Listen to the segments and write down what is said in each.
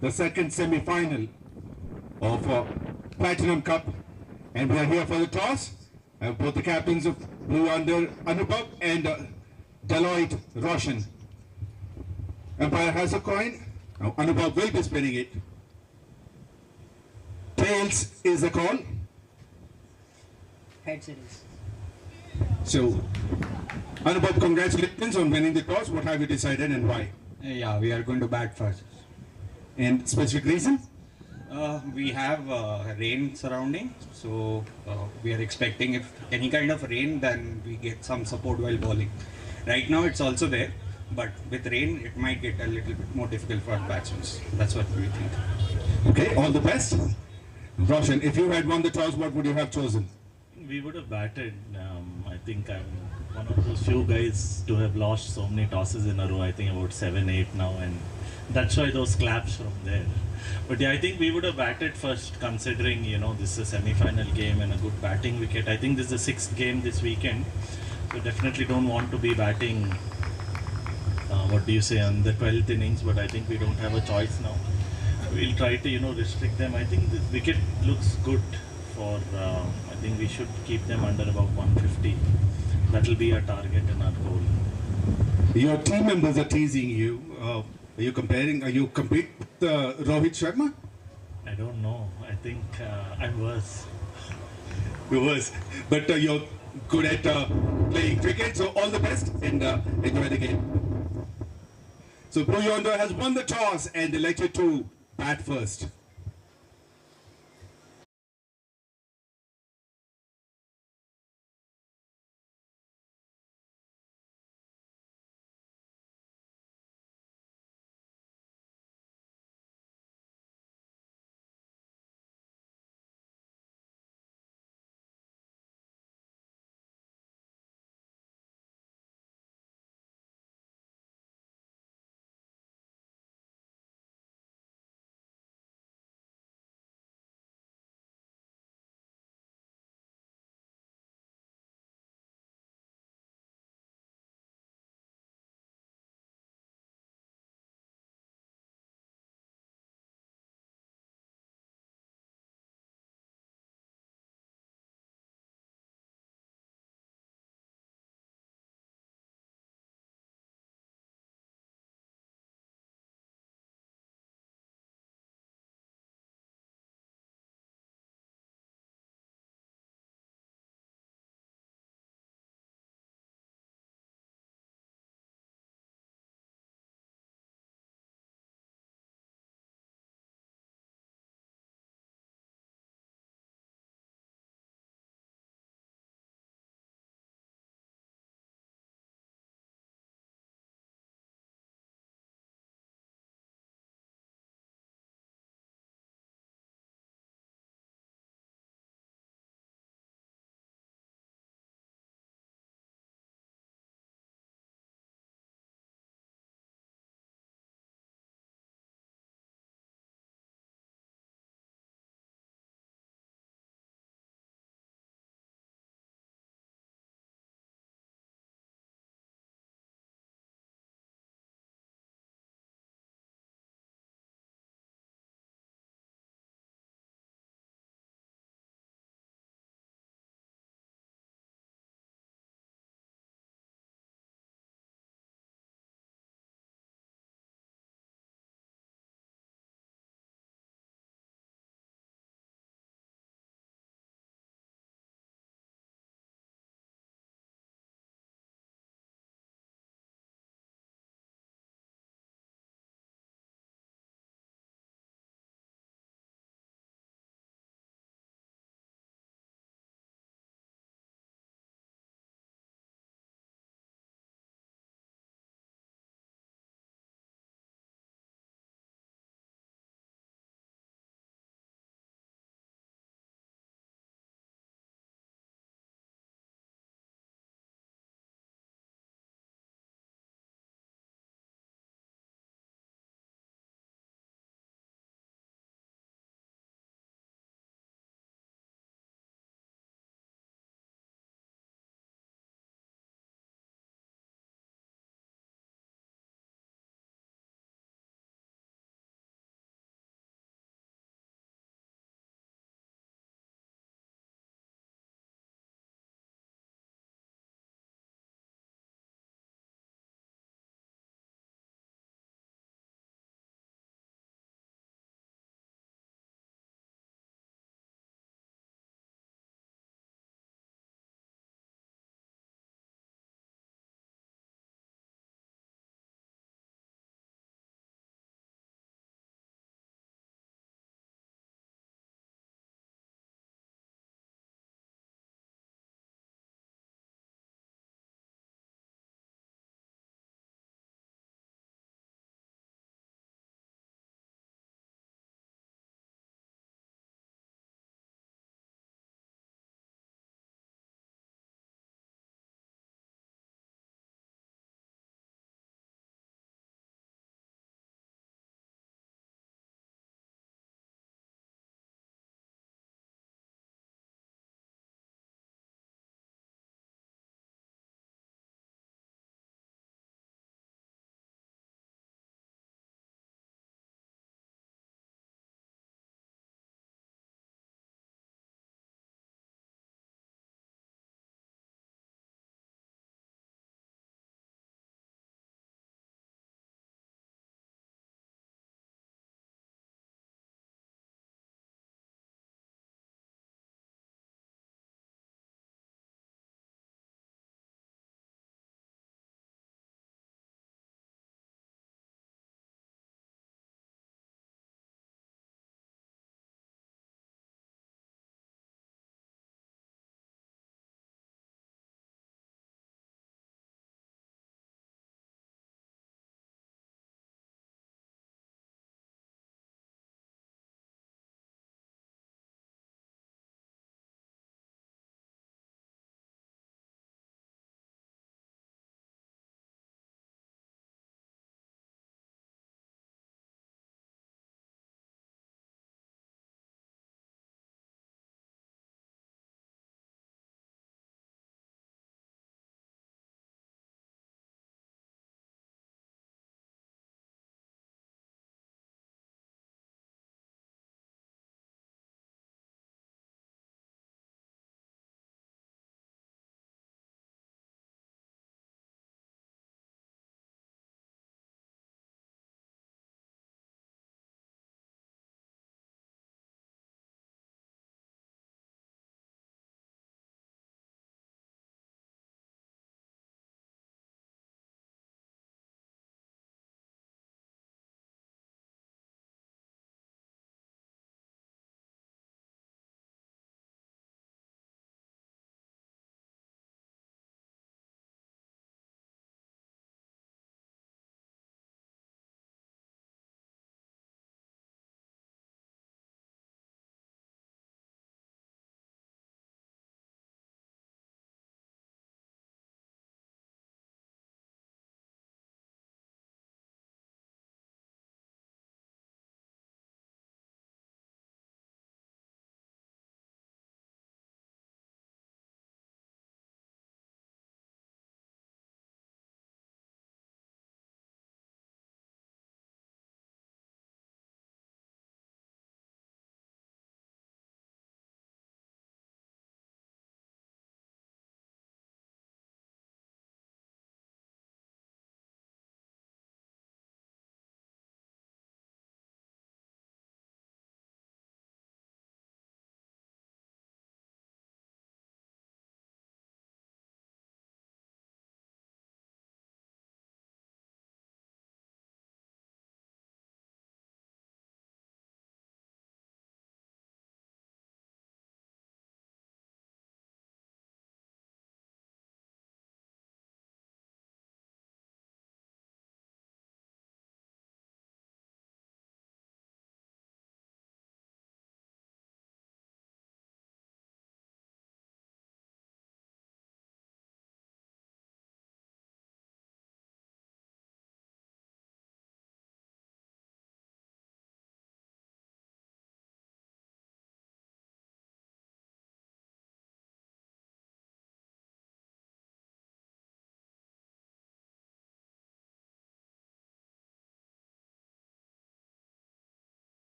the second semi-final of Platinum Cup, and we are here for the toss. Both the captains of Blue Yonder, 𝗙𝗪𝗹 and 𝗙𝗵𝗃𝗏 Roshan. Umpire has a coin. Now 𝗙𝗪𝗹 will be spinning it. Tails is the call. Heads it is. So, 𝗙𝗪𝗹, congratulations on winning the toss. What have you decided and why? Yeah, we are going to bat first. And specific reason? We have rain surrounding, so we are expecting if any kind of rain, then we get some support while bowling. Right now it's also there, but with rain it might get a little bit more difficult for our batsmen. That's what we think. Okay, all the best. Roshan, if you had won the toss, what would you have chosen? We would have batted. I think I'm one of those few guys to have lost so many tosses in a row. I think about 7, 8 now, and that's why those claps from there. But yeah, I think we would have batted first, considering, you know, this is a semi-final game and a good batting wicket. I think this is the 6th game this weekend, so definitely don't want to be batting, on the 12th innings, but I think we don't have a choice now. We'll try to, restrict them. I think this wicket looks good for, I think we should keep them under about 150. That'll be our target and our goal. Your team members are teasing you. Are you competing with Rohit Sharma? I don't know. I think I'm worse. You're worse. But you're good at playing cricket, so all the best and enjoy the game. So Blue Yonder has won the toss and elected to bat first.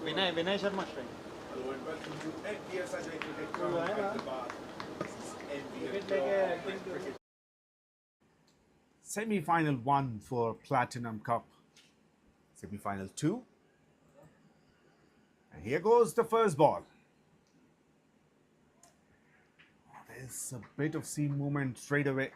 Vinay Sharma strike. Hello and welcome to MVL Sanjay Cricket Ground at the bar. This is MVL Semi-final 1 for Platinum Cup. Semi-final 2. And here goes the first ball. There's a bit of seam movement straight away.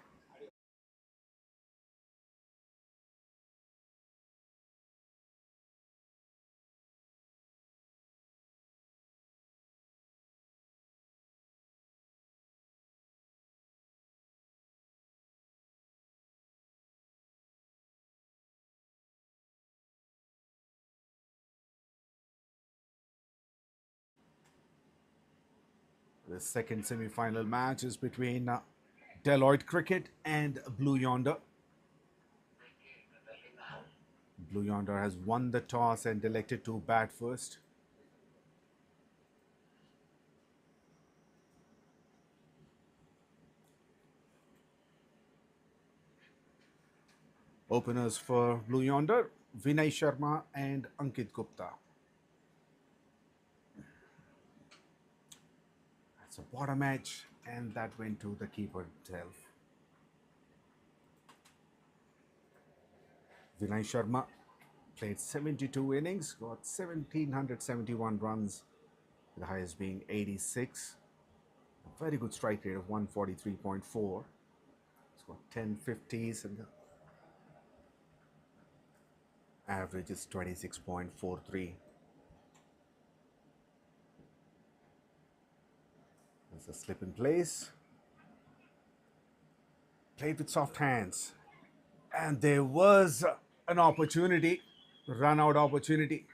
The second semi-final match is between Deloitte Cricket and Blue Yonder. Blue Yonder has won the toss and elected to bat first. Openers for Blue Yonder, Vinay Sharma and Ankit Gupta. That's a bottom edge, and that went to the keeper himself. Vinay Sharma played 72 innings, got 1,771 runs, the highest being 86. A very good strike rate of 143.4. He's got 10 50s and the average is 26.43. There's a slip in place. Played with soft hands. And there was an opportunity, run out opportunity.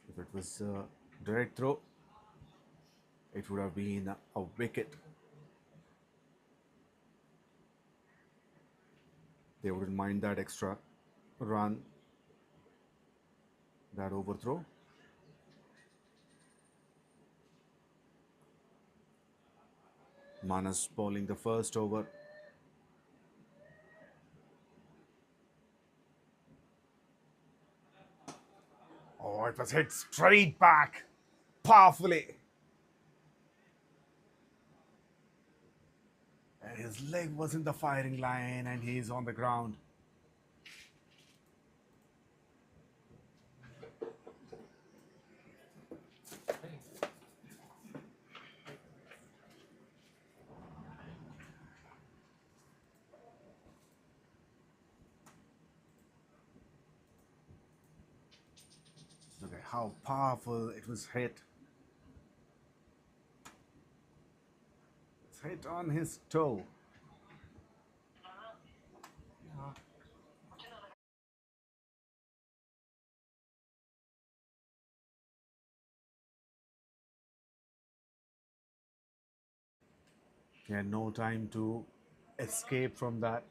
If it was a direct throw, it would have been a wicket. They wouldn't mind that extra run, that overthrow. Manas bowling the first over. Oh, it was hit straight back, powerfully. And his leg was in the firing line and he's on the ground. Look at how powerful it was hit. It's hit on his toe. He had no time to escape from that.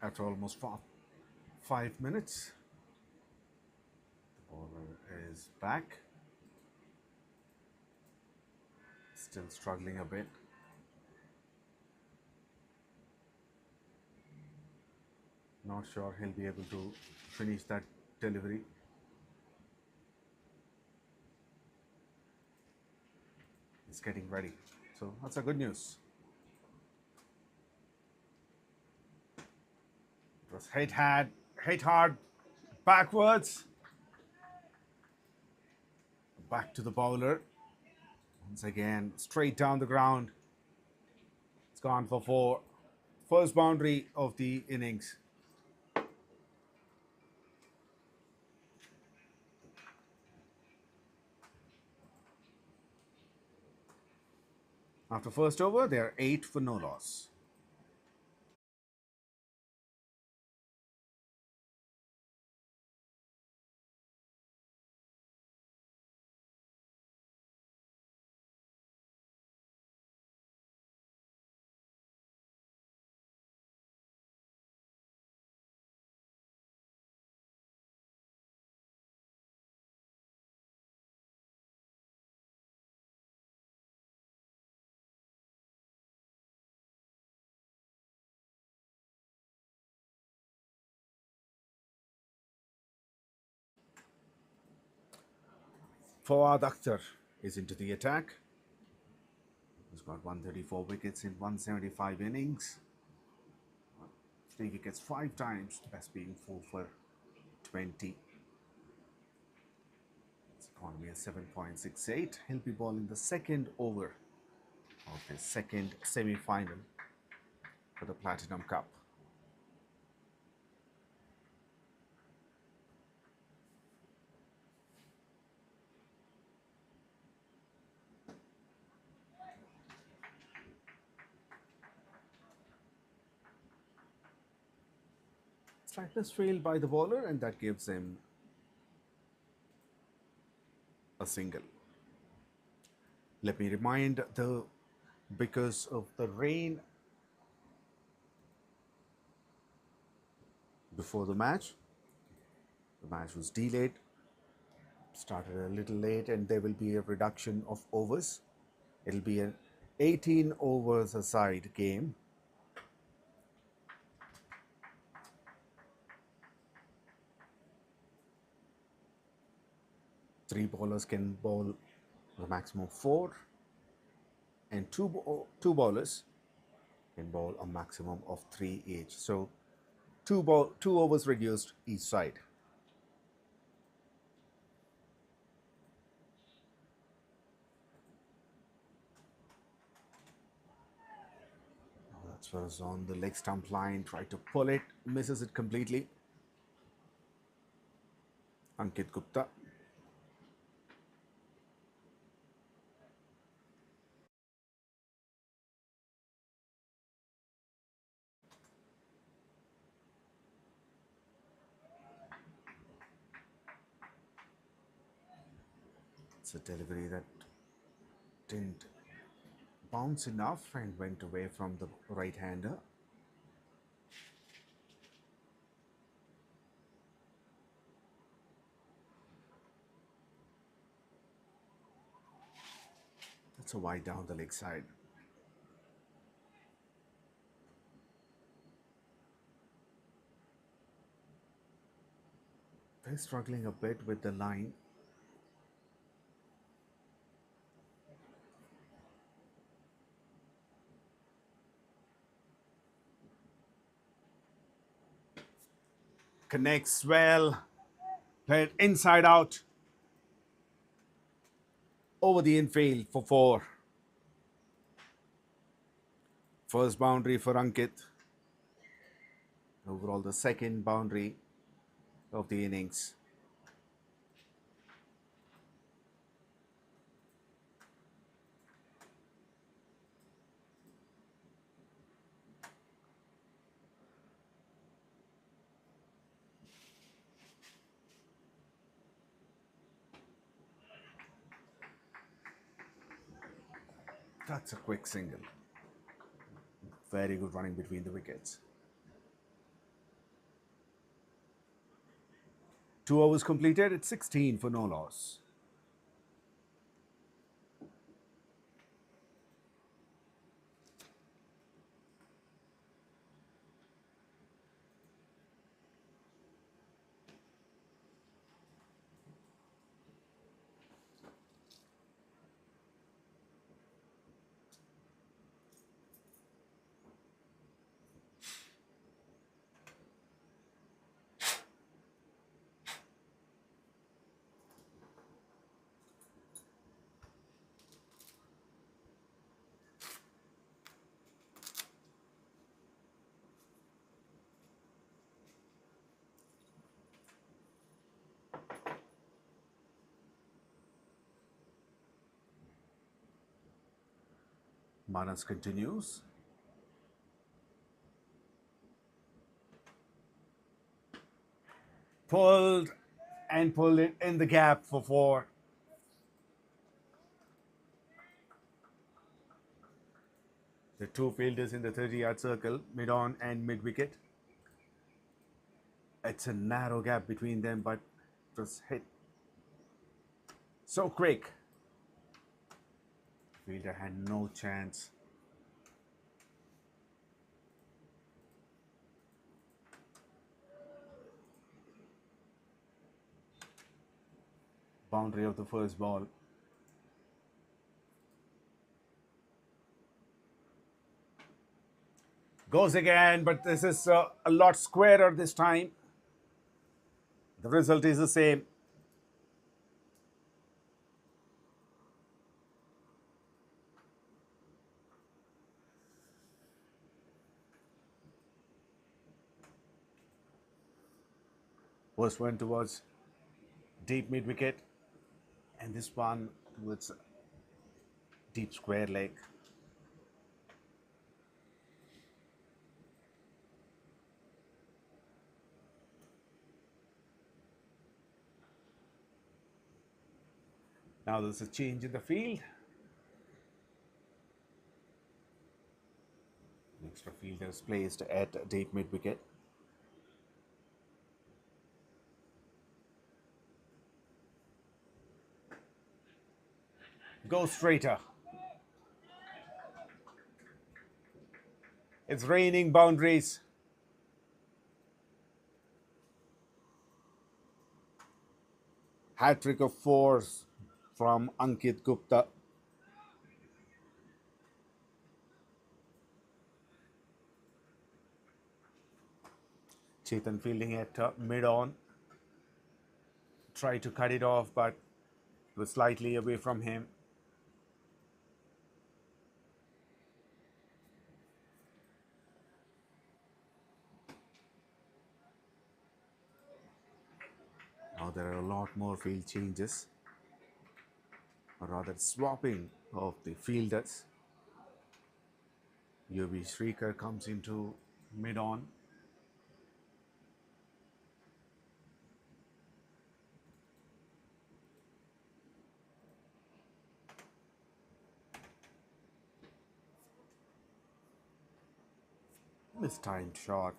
after almost 5 minutes. The bowler is back. Still struggling a bit. Not sure he'll be able to finish that delivery. He's getting ready. So that's a good news. It was hit hard backwards. Back to the bowler. Once again, straight down the ground. It's gone for 4. First boundary of the innings. After first over, they are 8 for no loss. 𝗵𝗺𝗃𝗃 is into the attack. He's got 134 wickets in 175 innings. 3 wickets 5 times, best being 4 for 20. His economy is 7.68. He'll be bowling the second over of his second semi-final for the Platinum Cup. Slightly trailed by the bowler, and that gives him a single. Let me remind because of the rain before the match was delayed, started a little late, and there will be a reduction of overs. It'll be an 18 overs a side game. Three bowlers can bowl the maximum 4, and two bowlers can bowl a maximum of 3 each. So two overs reduced each side. That's was on the leg stump line, tried to pull it, misses it completely. Ankit Gupta. It's a delivery that didn't bounce enough and went away from the right-hander. That's a wide down the leg side. They're struggling a bit with the line. Connects well, played inside out, over the infield for 4. First boundary for Ankit. Overall, the second boundary of the innings. That's a quick single. Very good running between the wickets. 2 overs completed. It's 16 for no loss. Manas continues. Pulled and pulled it in the gap for 4. The 2 fielders in the 30-yard circle, mid-on and mid-wicket. It's a narrow gap between them, but it was hit so quick. Fielder had no chance. Boundary of the first ball. Goes again, but this is a lot squarer this time. The result is the same. First one towards deep mid-wicket, and this one towards deep square leg. Now there's a change in the field. An extra fielder is placed at deep mid-wicket. Go straighter. It's raining boundaries. Hat-trick of 4s from Ankit Gupta. Chetan fielding at mid-on. Tried to cut it off, but it was slightly away from him. Now there are a lot more field changes, or rather swapping of the fielders. 𝗬𝗎 𝗃𝗃 comes into mid-on. Mistimed shot,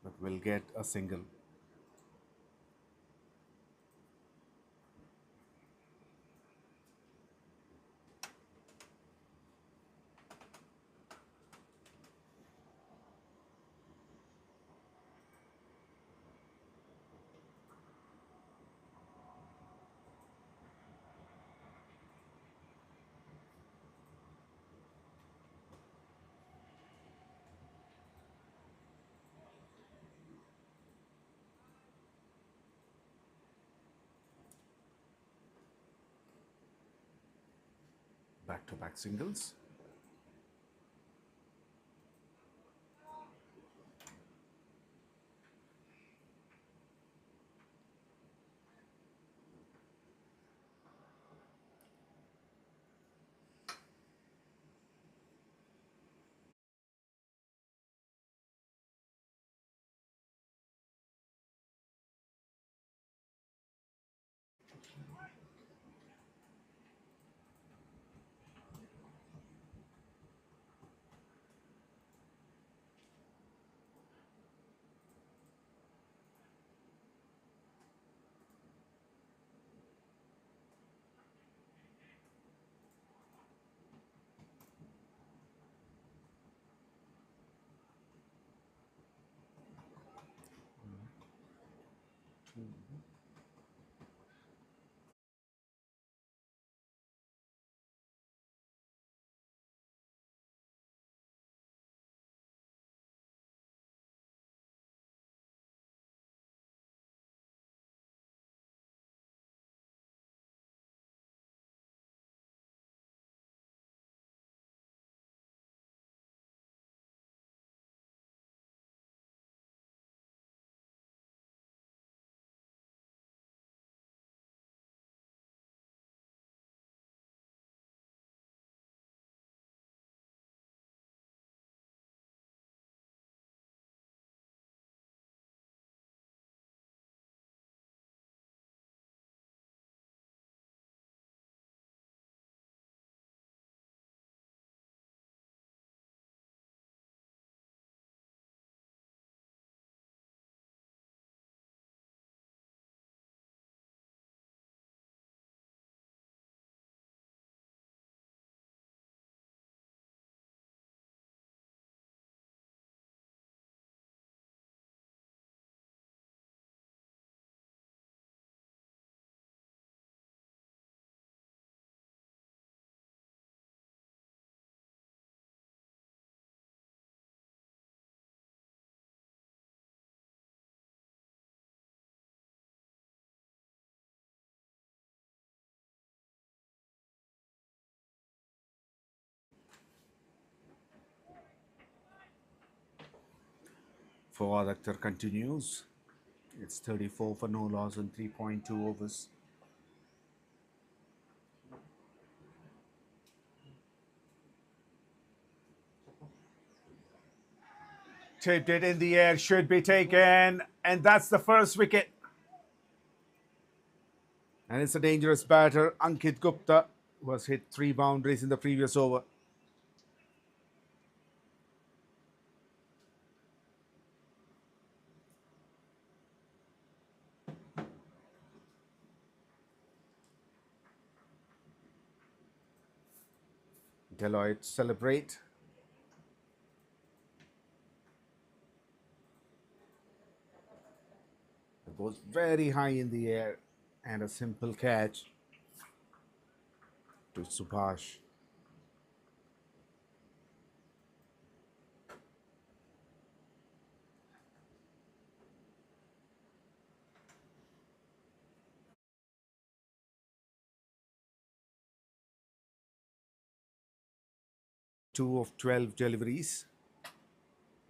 but will get a single. Back-to-back singles. Fawad Akhtar continues. It's 34 for no loss in 3.2 overs. Tipped it in the air, should be taken, and that's the first wicket. And it's a dangerous batter. Ankit Gupta was hit 3 boundaries in the previous over. Deloitte celebrate. It goes very high in the air and a simple catch to Subhash. Two of 12 deliveries.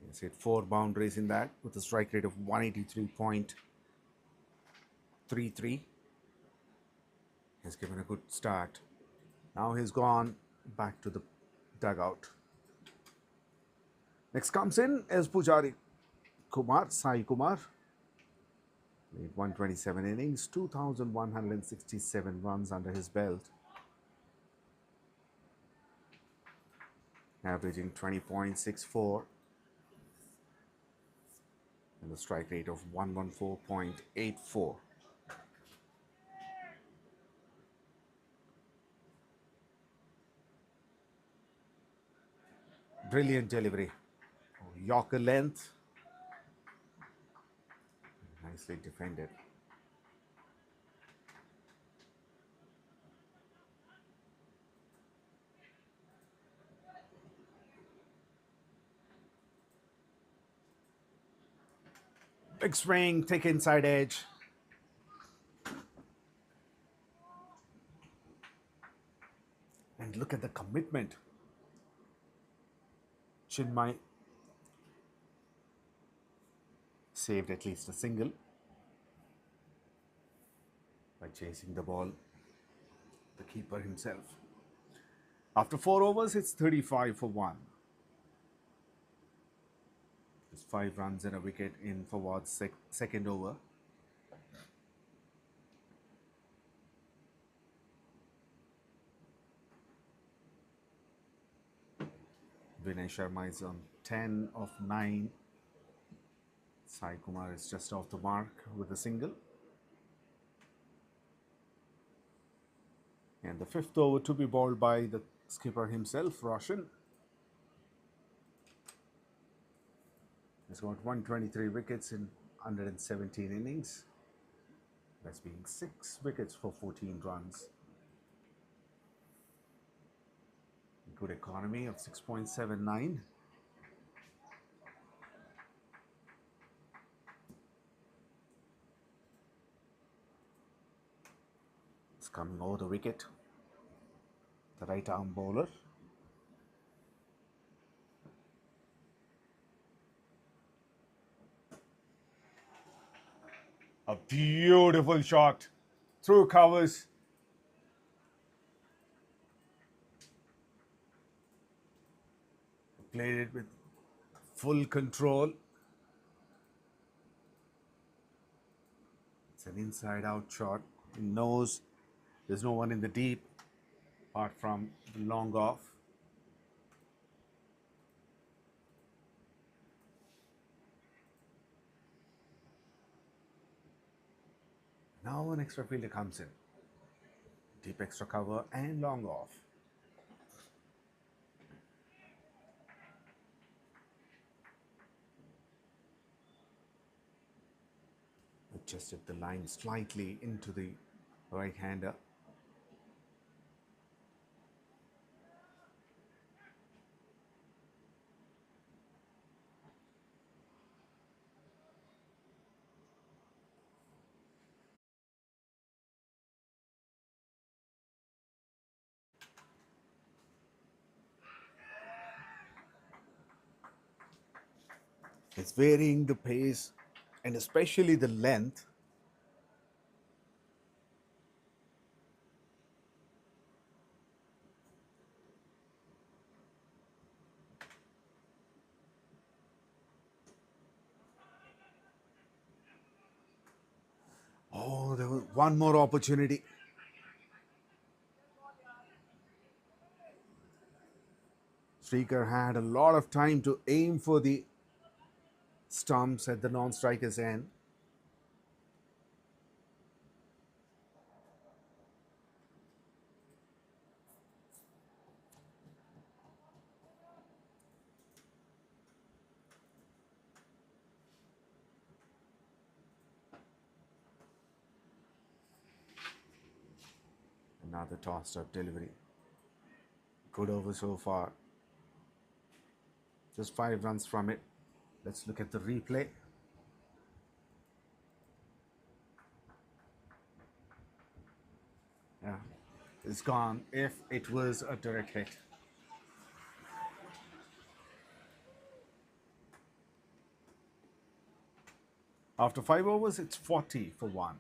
He's hit 4 boundaries in that with a strike rate of 183.33. He's given a good start. Now he's gone back to the dugout. Next comes in is Pujari Kumar, Sai Kumar. Played 127 innings, 2,167 runs under his belt. Averaging 20.64 and a strike rate of 114.84. Brilliant delivery. Yorker length. Nicely defended. Big swing, thick inside edge. And look at the commitment. Chinmay saved at least a single by chasing the ball, the keeper himself. After 4 overs, it's 35 for 1. There's 5 runs and a wicket in Fawad's second over. Vinay Sharma is on 10 of 9. Sai Kumar is just off the mark with a single. And the 5th over to be bowled by the skipper himself, Roshan. He's got 123 wickets in 117 innings. That's being 6 wickets for 14 runs. Good economy of 6.79. It's coming over the wicket. The right arm bowler. A beautiful shot through covers. Played it with full control. It's an inside out shot. He knows there's no one in the deep apart from the long off. Now an extra fielder comes in. Deep extra cover and long off. Adjusted the line slightly into the right-hander. It's varying the pace and especially the length. Oh, there was one more opportunity. Striker had a lot of time to aim for the stumps at the non-striker's end. Another tossed up delivery. Good over so far. Just 5 runs from it. Let's look at the replay. Yeah, it's gone if it was a direct hit. After 5 overs, it's 40 for 1.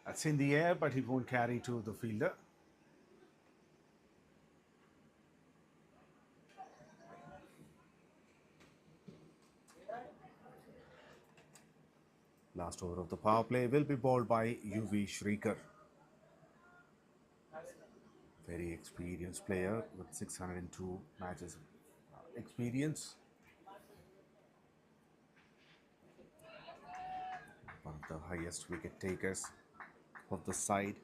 That's in the air, but it won't carry to the fielder. Last over of the power play will be bowled by 𝗬𝗃𝗃. Very experienced player with 602 matches experience. one of the highest wicket takers of the side.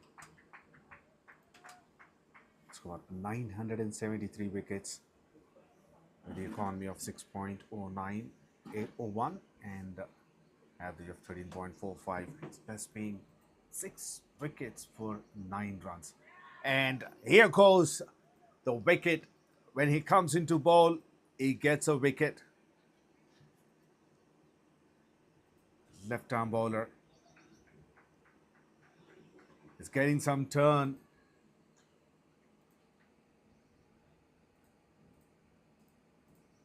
It's got 973 wickets with the economy of 6.0901 and average of 13.45. It's best being 6 wickets for 9 runs. And here goes the wicket. When he comes into ball, he gets a wicket. Left arm bowler is getting some turn.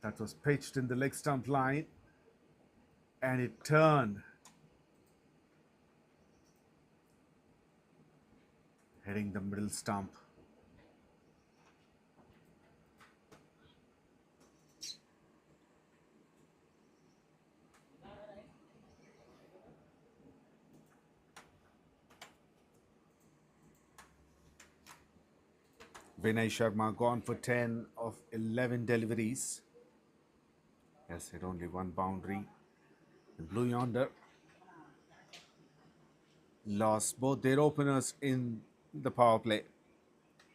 That was pitched in the leg stump line and it turned. Hitting the middle stump. Vinay Sharma gone for 10 of 11 deliveries. Has hit only 1 boundary. The Blue Yonder lost both their openers in the power play.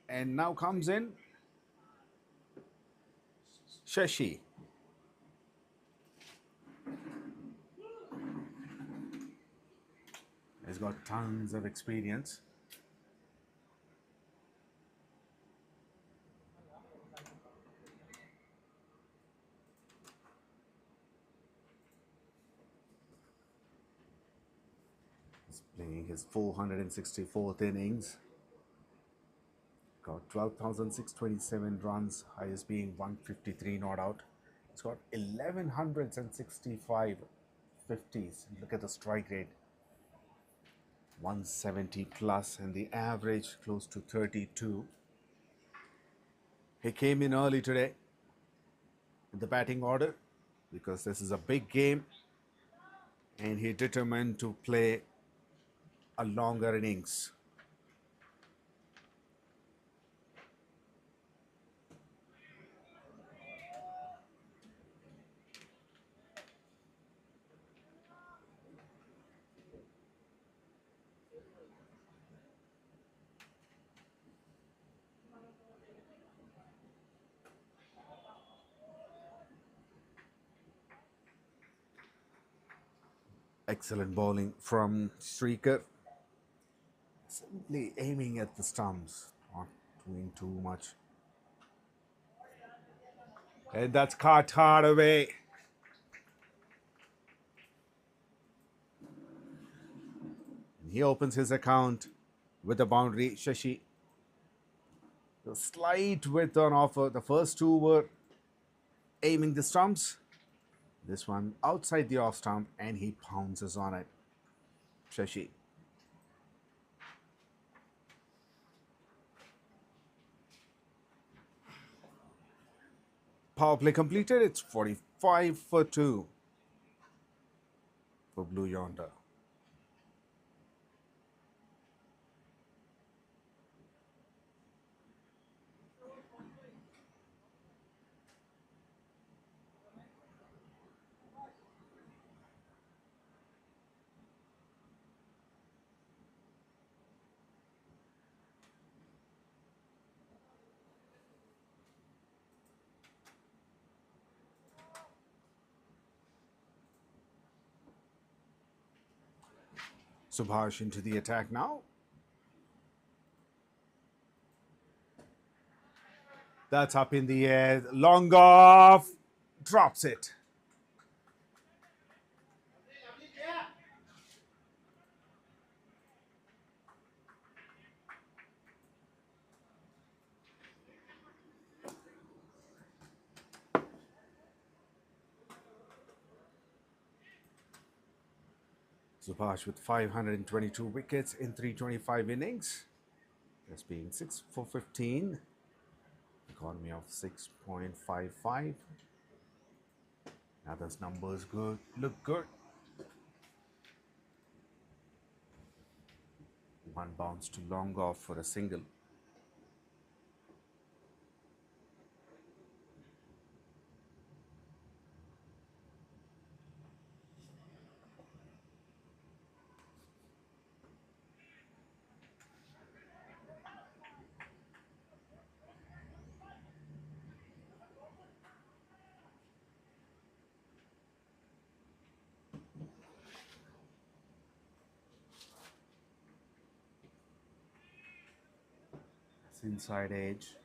And now comes in 𝘊𝗄𝗃. He's got tons of experience. He's playing his 464th innings. Got 12,627 runs, highest being 153 not out. It's got 1,165 50s. Look at the strike rate. 170 plus and the average close to 32. He came in early today in the batting order because this is a big game and he determined to play a longer innings. Excellent bowling from 𝘃𝗃𝗃. Simply aiming at the stumps, not doing too much. And that's cut hard away. And he opens his account with a boundary. 𝘊𝗄𝗃. The slight width on offer. The first 2 were aiming the stumps. This one outside the off stump and he pounces on it. 𝘊𝗄𝗃. Power play completed. It's 45 for 2 for Blue Yonder. Subhash into the attack now. That's up in the air. Long off. Drops it. Subhash with 522 wickets in 325 innings. That's being 6 for 15. Economy of 6.55. Now those numbers good, look good. 1 bounce to long off for a single. It's inside edge.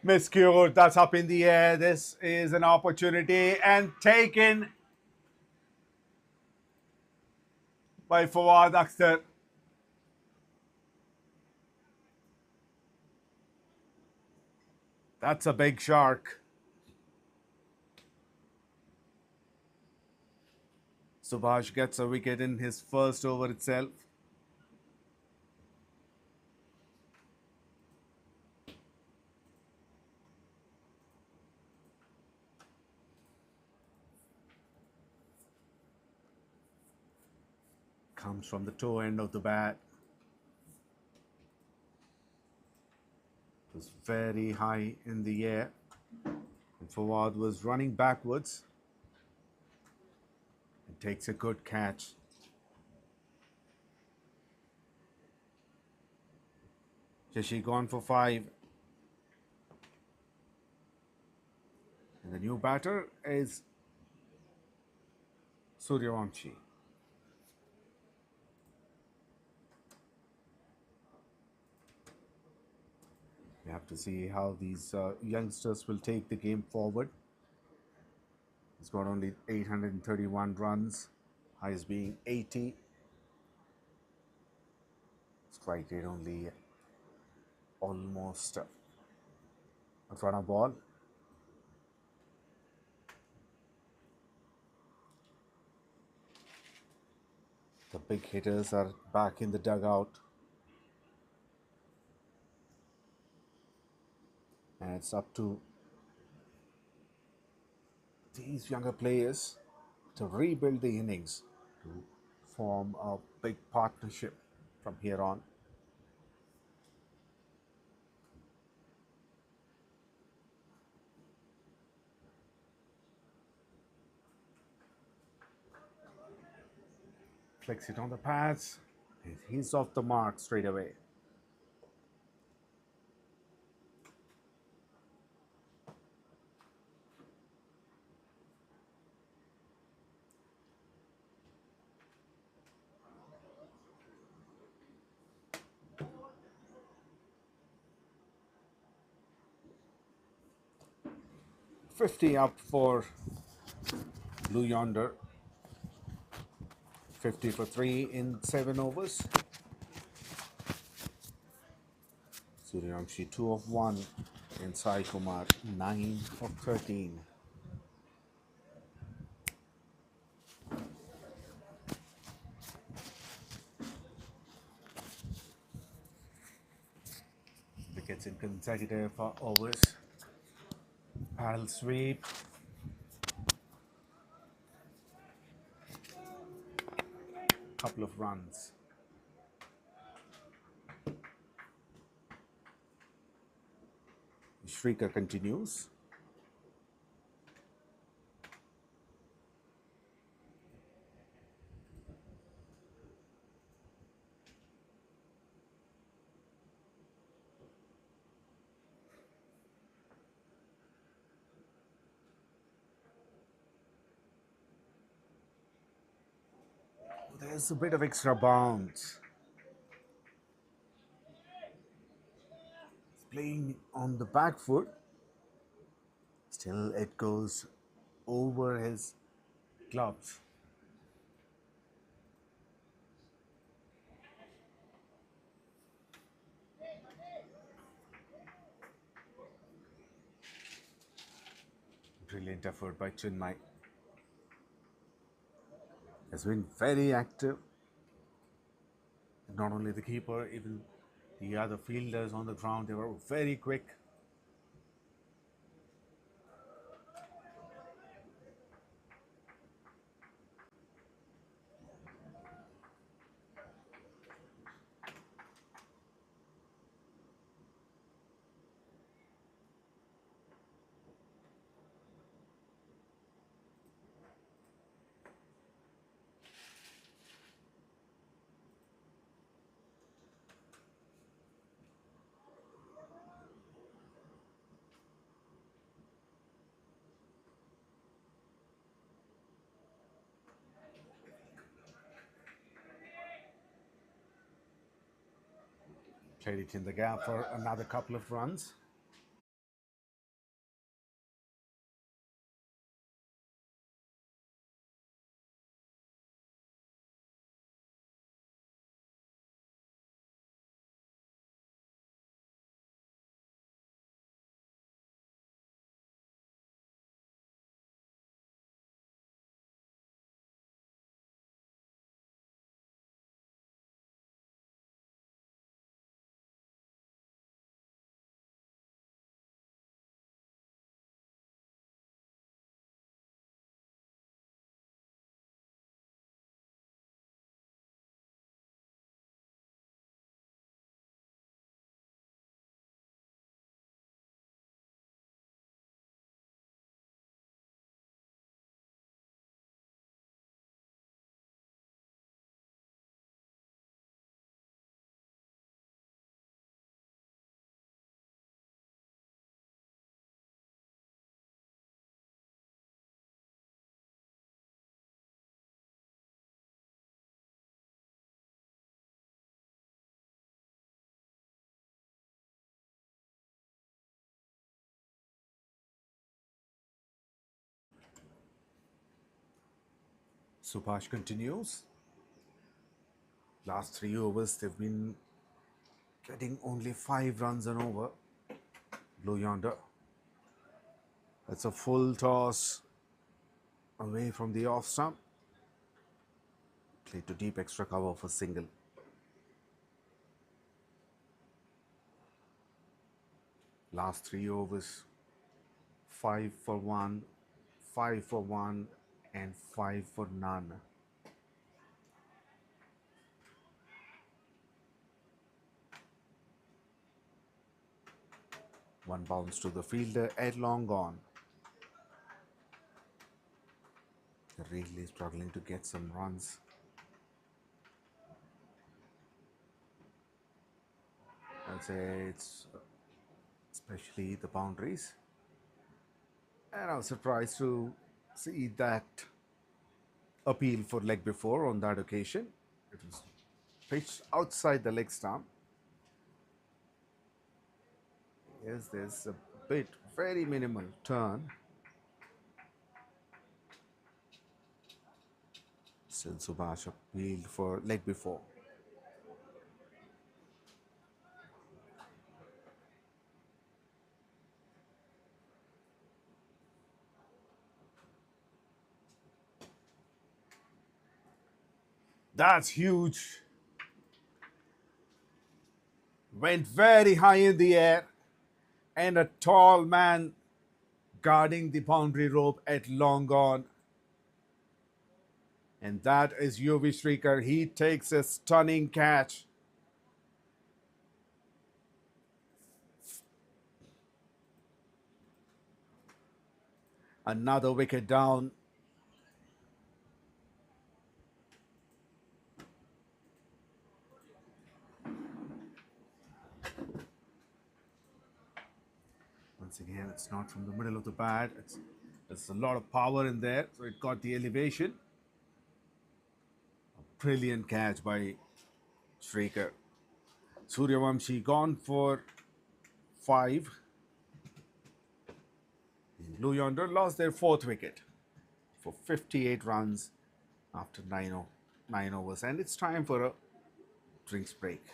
Miscued, that's up in the air. This is an opportunity and taken by Fawad Akhtar. That's a big shark. Subhash gets a wicket in his first over itself. Comes from the toe end of the bat. It was very high in the air. And Fawad was running backwards. And takes a good catch. 𝗃𝗃𝗲𝗄𝗃 gone for 5. And the new batter is 𝗬𝗃𝗃𝗃. We have to see how these youngsters will take the game forward. He's got only 831 runs, highest being 80. Strike rate only almost a run a ball. The big hitters are back in the dugout. And it's up to these younger players to rebuild the innings, to form a big partnership from here on. Flicks it on the pads. He's off the mark straight away. $50 up for Blue Yonder. 50 for 3 in 7 overs. 𝗬𝗃𝗃𝗃 2 of 1 and 𝘂𝗃𝗄𝗏 9 of 13. Wickets in consecutive overs. Paddle sweep. Couple of runs. Shrika continues. There's a bit of extra bounce. He's playing on the back foot. Still, it goes over his gloves. Brilliant effort by Chinmay. Has been very active. Not only the keeper, even the other fielders on the ground, they were very quick. Played it in the gap for another couple of runs. Subhash continues. Last 3 overs, they've been getting only 5 runs and over. Blue Yonder. That's a full toss away from the off stump. Played to deep extra cover for single. Last 3 overs, 5 for 1, 5 for 1, and 5 for none. One bounce to the fielder at long gone. Really struggling to get some runs. I'd say it's especially the boundaries. And I was surprised to see that appeal for leg before on that occasion. It was pitched outside the leg stump. Yes, there's a bit, very minimal turn. Still Subhash appealed for leg before. That's huge. Went very high in the air, and a tall man guarding the boundary rope at long on. And that is 𝗬𝗎 𝗃𝗃. He takes a stunning catch. Another wicket down. Once again, it's not from the middle of the bat. There's a lot of power in there, so it got the elevation. A brilliant catch by 𝗃𝗃. Sooryavanshi gone for 5. Blue Yonder lost their 4th wicket for 58 runs after 9 overs. And it's time for a drinks break.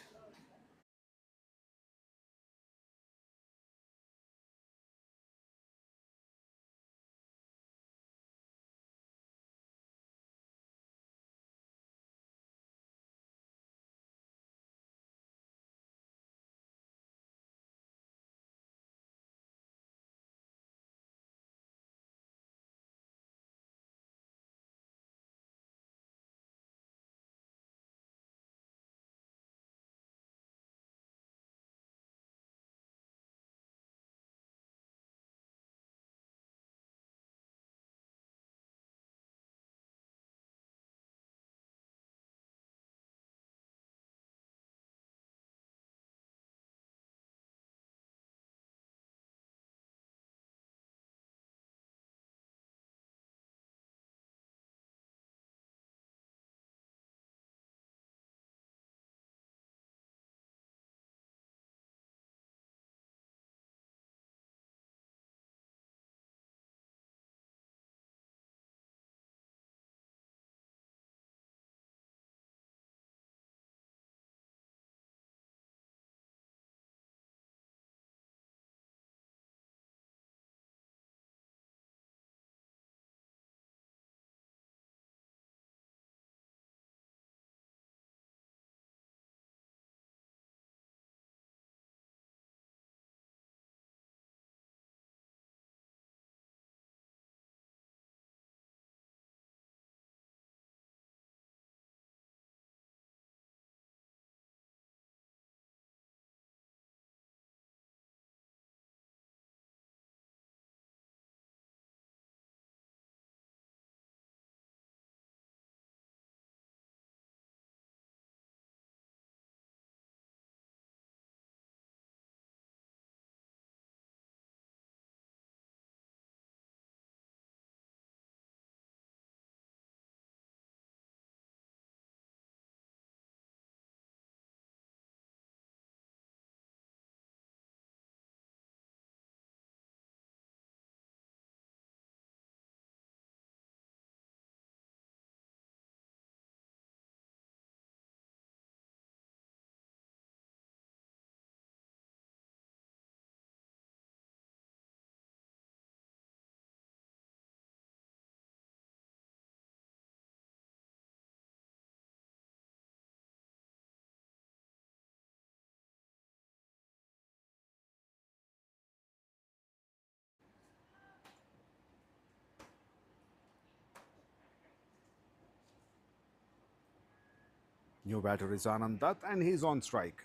New batter is Anand Dutt and he's on strike.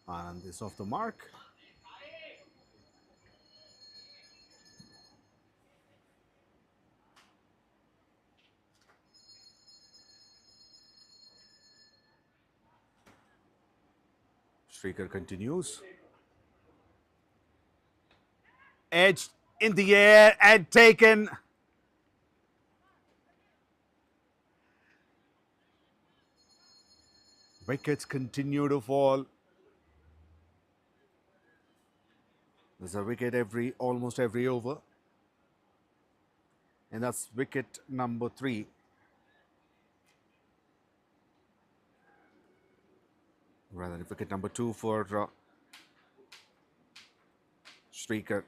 Anand is off the mark. 𝗃𝗃𝗃𝗃 continues. Edged in the air and taken. Wickets continue to fall. There's a wicket almost every over. And that's wicket number 3. Rather, wicket number 2 for 𝗃𝗃𝗃.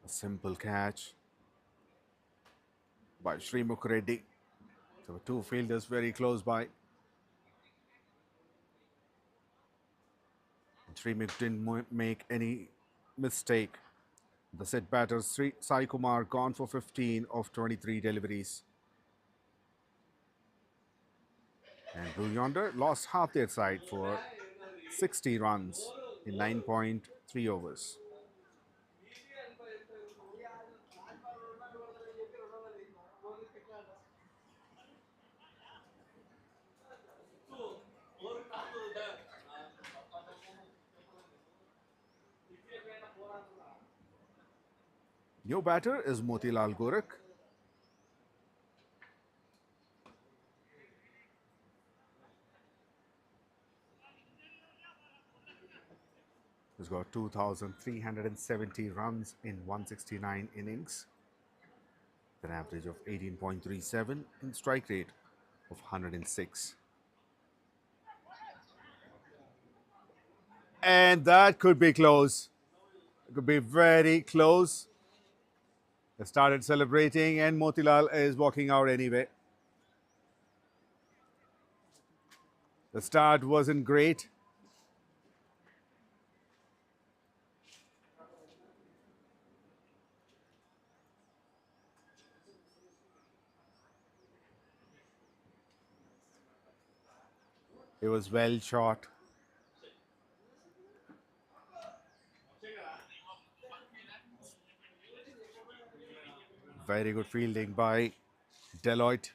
A simple catch by Srimukt Reddy. There were 2 fielders very close by. Srimukt didn't make any mistake. The set batter Sai Kumar gone for 15 of 23 deliveries. And Blue Yonder lost half their side for 60 runs in 9.3 overs. New batter is Motilal Gorak. He's got 2,370 runs in 169 innings, with an average of 18.37 and strike rate of 106. And that could be close. It could be very close. They started celebrating and Motilal is walking out anyway. The start wasn't great. It was well shot. Very good fielding by 𝗏𝗏𝗏.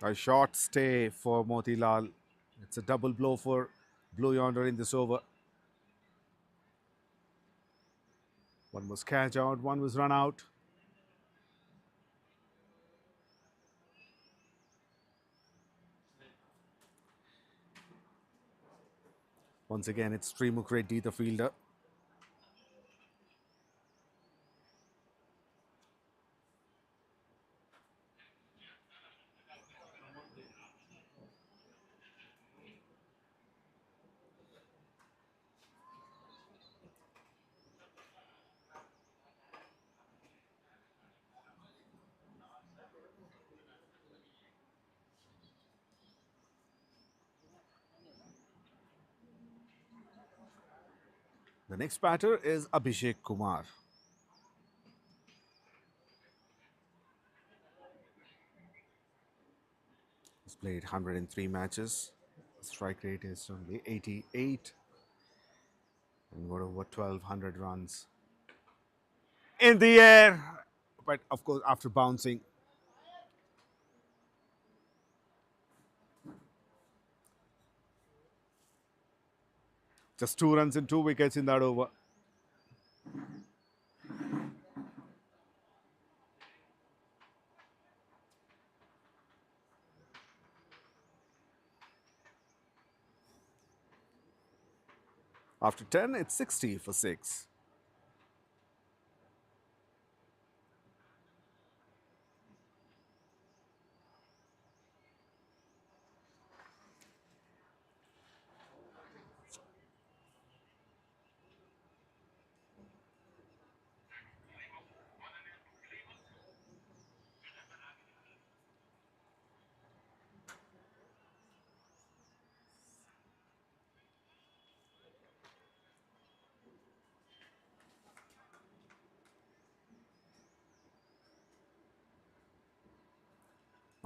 A short stay for Motilal. It's a double blow for Blue Yonder in this over. One was catch out, one was run out. Once again, it's Srimukt Reddy, the fielder. The next batter is Abhishek Kumar. He's played 103 matches. Strike rate is only 88 and got over 1,200 runs. In the air, but of course after bouncing. Just 2 runs and 2 wickets in that over. After 10, it's 60 for 6.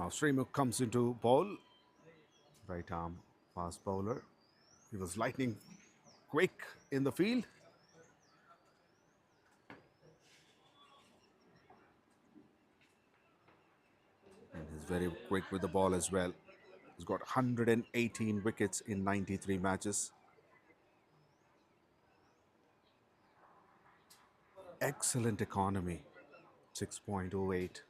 Now 𝘃𝗏𝗃 comes into ball. Right arm fast bowler. He was lightning quick in the field. And he's very quick with the ball as well. He's got 118 wickets in 93 matches. Excellent economy, 6.08.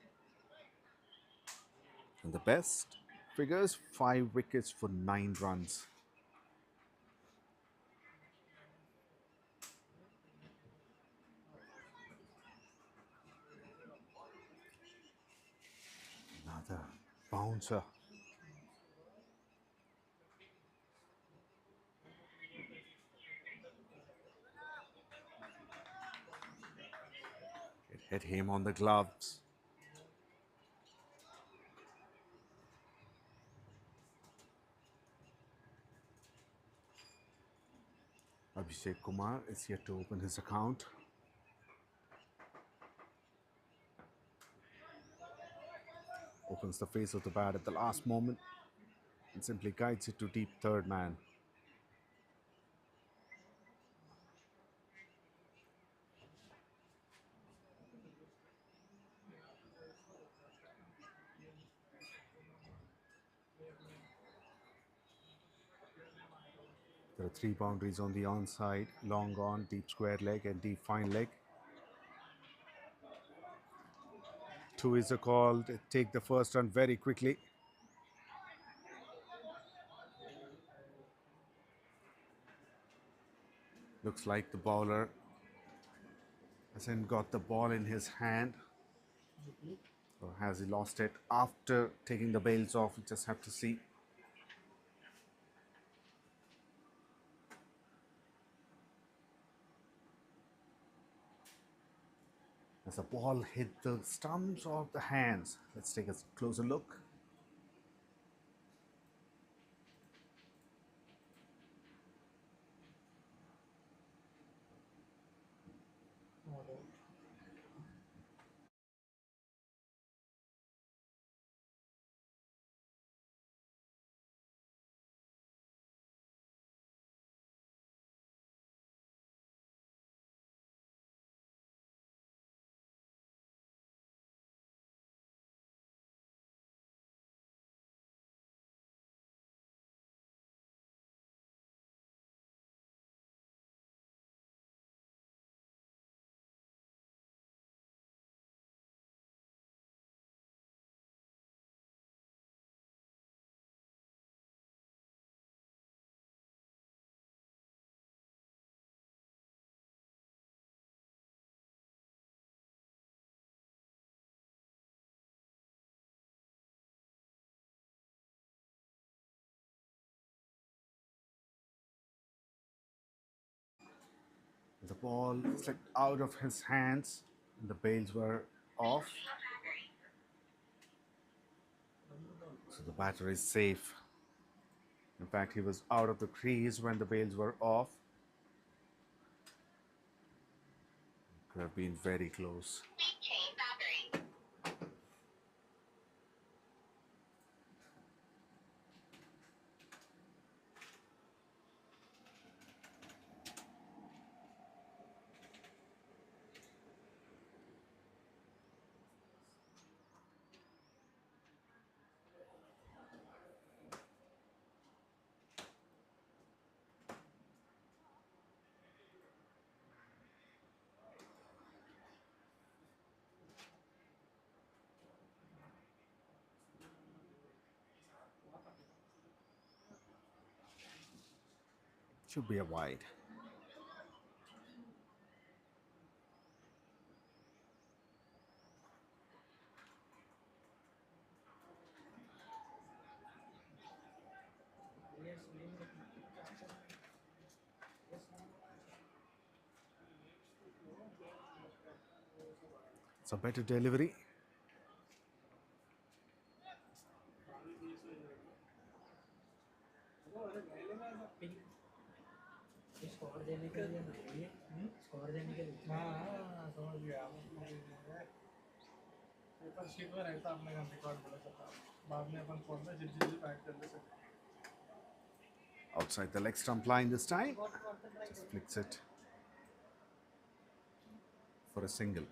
And the best figures, 5 wickets for 9 runs. Another bouncer. It hit him on the gloves. 𝗪𝗏𝗃𝗵𝗃 is yet to open his account. Opens the face of the bat at the last moment and simply guides it to deep third man. There are 3 boundaries on the onside: long on, deep square leg and deep fine leg. 2 is a call to take the first run very quickly. Looks like the bowler hasn't got the ball in his hand. Or has he lost it after taking the bails off? We just have to see. As the ball hit the stumps of the hands. Let's take a closer look. The ball slipped out of his hands and the bails were off. So the batter is safe. In fact, he was out of the crease when the bails were off. Could have been very close. Should be a wide. It's a better delivery. Outside the leg stump line this time. Just flicks it for a single.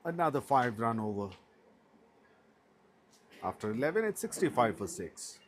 Another 5-run over. After 11, it's 65 for 6.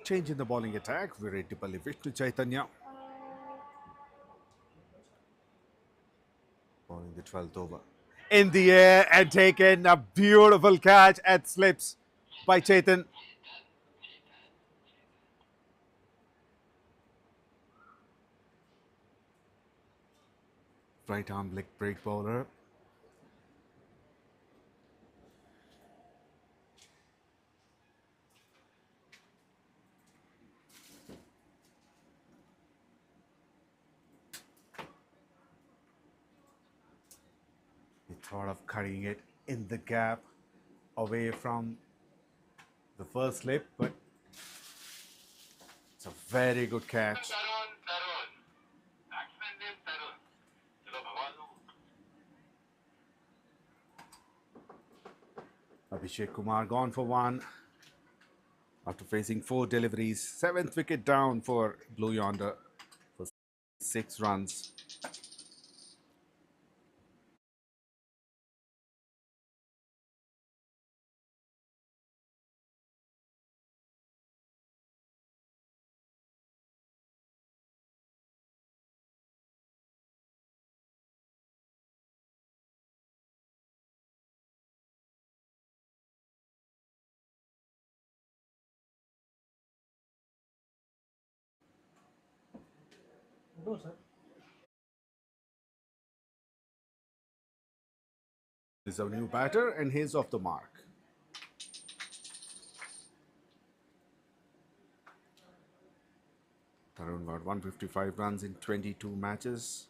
Change in the bowling attack. 𝗬𝗏 𝗪𝗏 bowling the 12th over. In the air and taken a beautiful catch at slips by Chetan. Right arm leg break bowler. He thought of cutting it in the gap away from the first slip, but it's a very good catch. Abhishek Kumar gone for 1 after facing 4 deliveries. 7th wicket down for Blue Yonder for 6 runs. Is a new batter and he's off the mark. Tarun got 155 runs in 22 matches.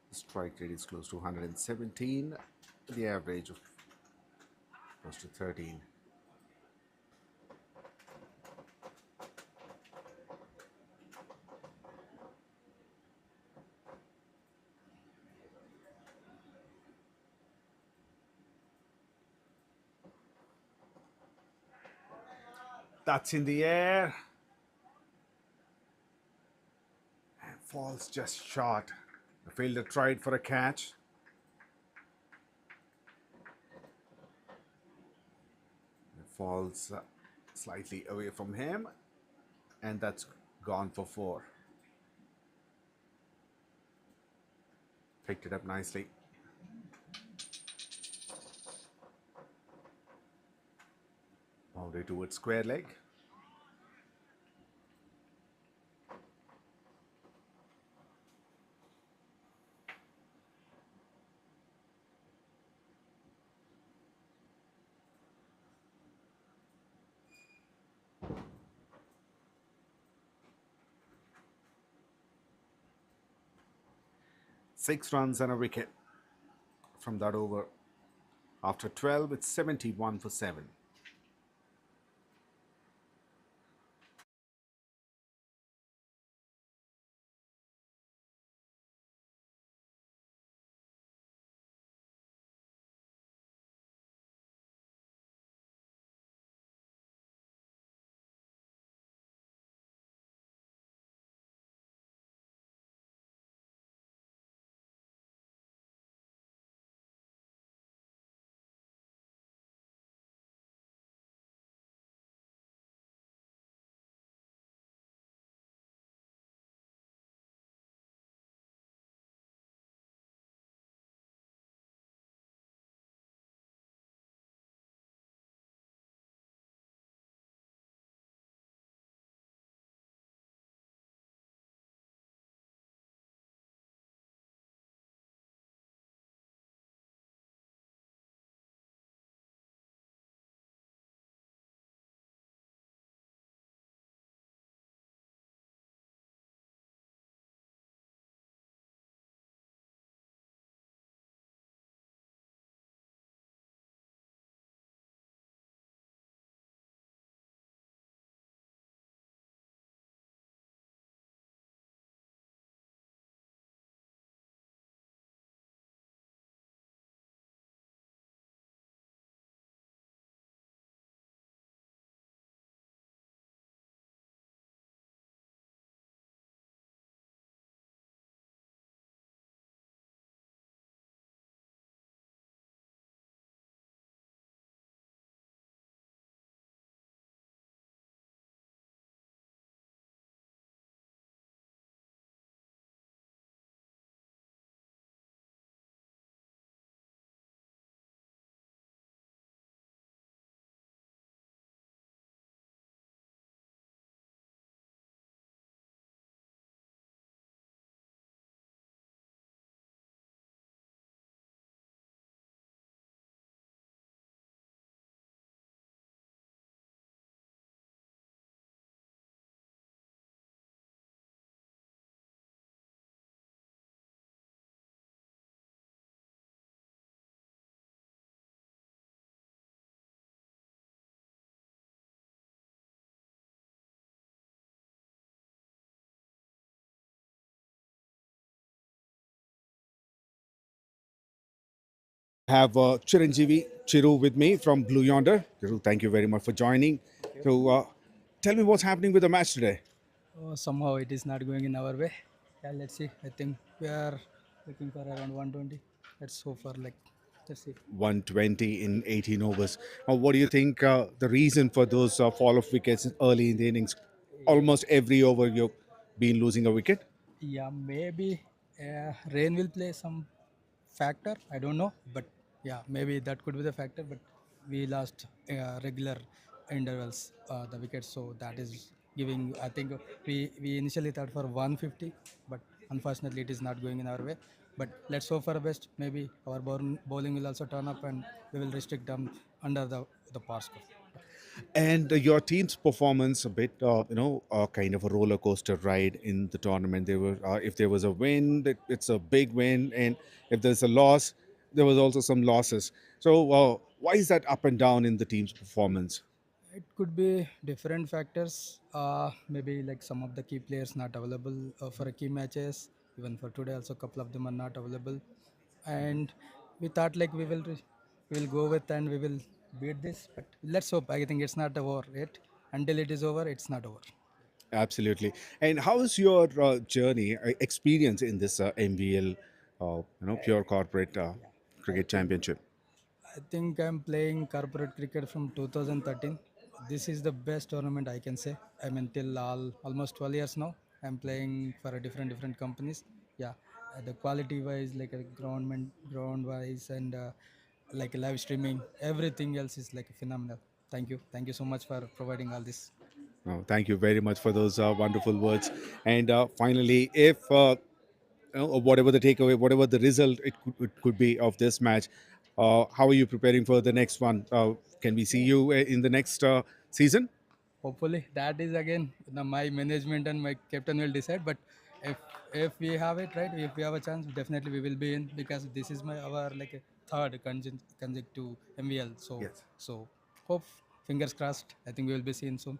The strike rate is close to 117. The average of close to 13. That's in the air. And falls just short. The fielder tried for a catch. It falls slightly away from him. And that's gone for 4. Picked it up nicely. Boundary towards square leg. 6 runs and a wicket from that over. After 12, it's 71 for 7. Have Chiranjeevi Chiru with me from Blue Yonder. Chiru, thank you very much for joining. So, tell me what's happening with the match today. Somehow it is not going in our way. Yeah, let's see. I think we are looking for around 120. Let's hope for let's see. 120 in 18 overs. What do you think the reason for those fall of wickets early in the innings? Almost every over you've been losing a wicket. Yeah, maybe rain will play some factor. I don't know, but yeah, maybe that could be the factor. But we lost regular intervals the wickets, so that is giving. I think we initially thought for 150, but unfortunately it is not going in our way. But let's hope for the best. Maybe our bowling will also turn up, and we will restrict them under the par score. And your team's performance a bit, kind of a roller coaster ride in the tournament. There were, if there was a win, it's a big win, and if there's a loss, there was also some losses. So, why is that up and down in the team's performance? It could be different factors. Maybe like some of the key players not available for a key matches. Even for today, also a couple of them are not available. And we thought like we will go with and we will beat this. But let's hope. I think it's not over yet. Until it is over, it's not over. Absolutely. And how is your journey, experience in this MVL, pure corporate cricket championship? I think I'm playing corporate cricket from 2013. This is the best tournament I can say. I mean, till almost 12 years now. I'm playing for a different companies. Yeah, the quality wise, like a ground wise, and like live streaming, everything else is like phenomenal. Thank you so much for providing all this. Oh, thank you very much for those wonderful words. And finally, if whatever the takeaway, whatever the result it could be of this match, how are you preparing for the next one? Can we see you in the next season? Hopefully, that is again my management and my captain will decide. But if we have it right, if we have a chance, definitely we will be in, because this is our like a third consecutive MVL. Yes. So hope, fingers crossed. I think we will be seen soon.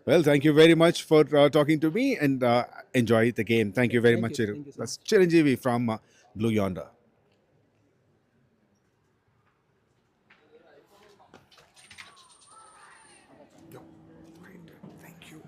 Well, thank you very much for talking to me, and enjoy the game. Thank you very much. Thank you so That's Chiranjeevi from Blue Yonder. Thank you.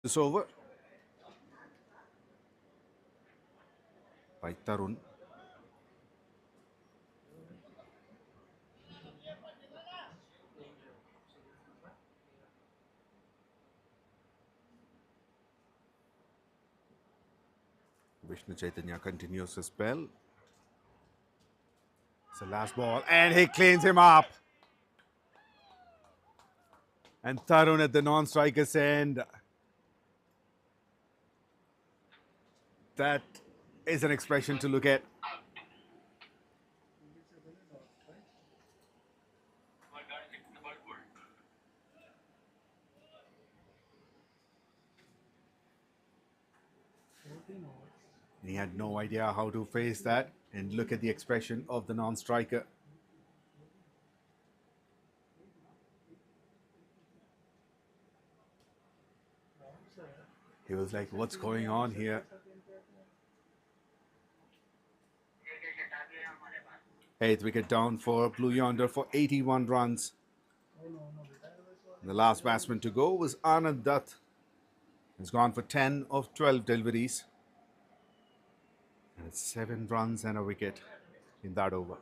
This over by Tarun. 𝘬𝗺𝗃𝗲𝗃 continues his spell. It's the last ball, and he cleans him up. And Tarun at the non-striker's end. That is an expression to look at. He had no idea how to face that, and look at the expression of the non-striker. He was like, what's going on here? Eighth wicket down for Blue Yonder for 81 runs. The last batsman to go was Anand Dutt. He's gone for 10 of 12 deliveries. And it's 7 runs and a wicket in that over.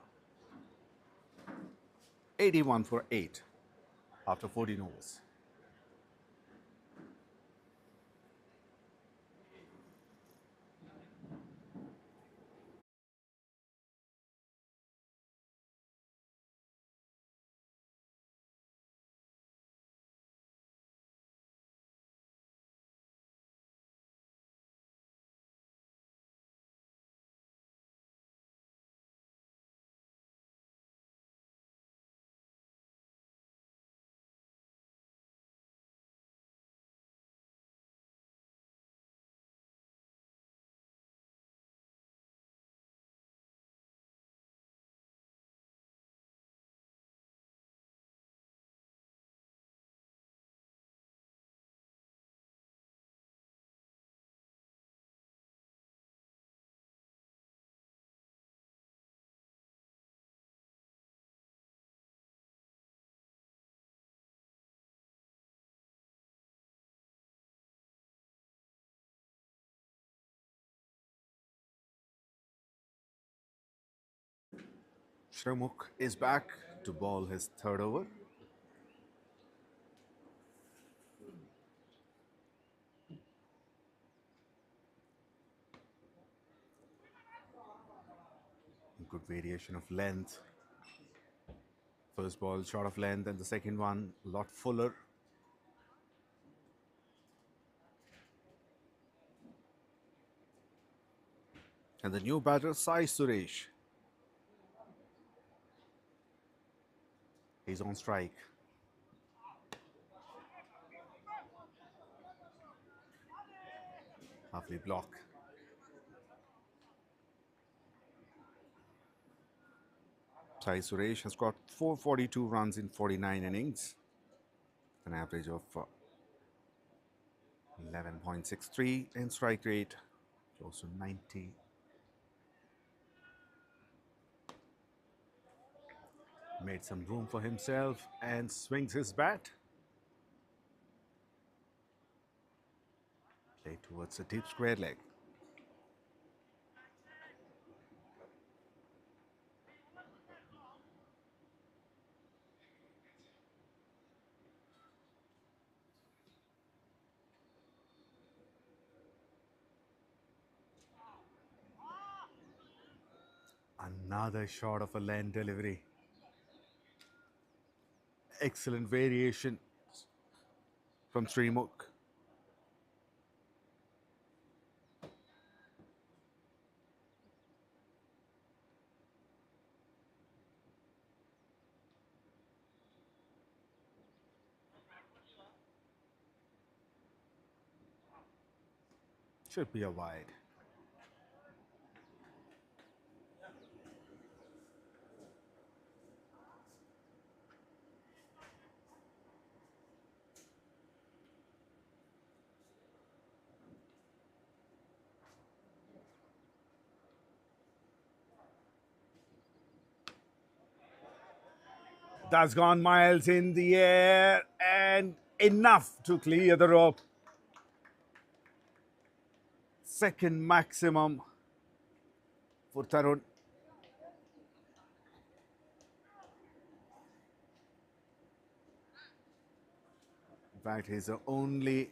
81 for 8 after 14 overs. Shremukh is back to bowl his third over. Good variation of length. First ball short of length, and the second one a lot fuller. And the new batter, 𝘊𝐶. He's on strike. Lovely block. 𝘊𝐶 has got 442 runs in 49 innings. An average of 11.63 and strike rate close to 90. Made some room for himself and swings his bat. Play towards the deep square leg. Another shot of a land delivery. Excellent variation from Srimukt. Should be a wide. That's gone miles in the air and enough to clear the rope. Second maximum for Tarun. In fact, he's the only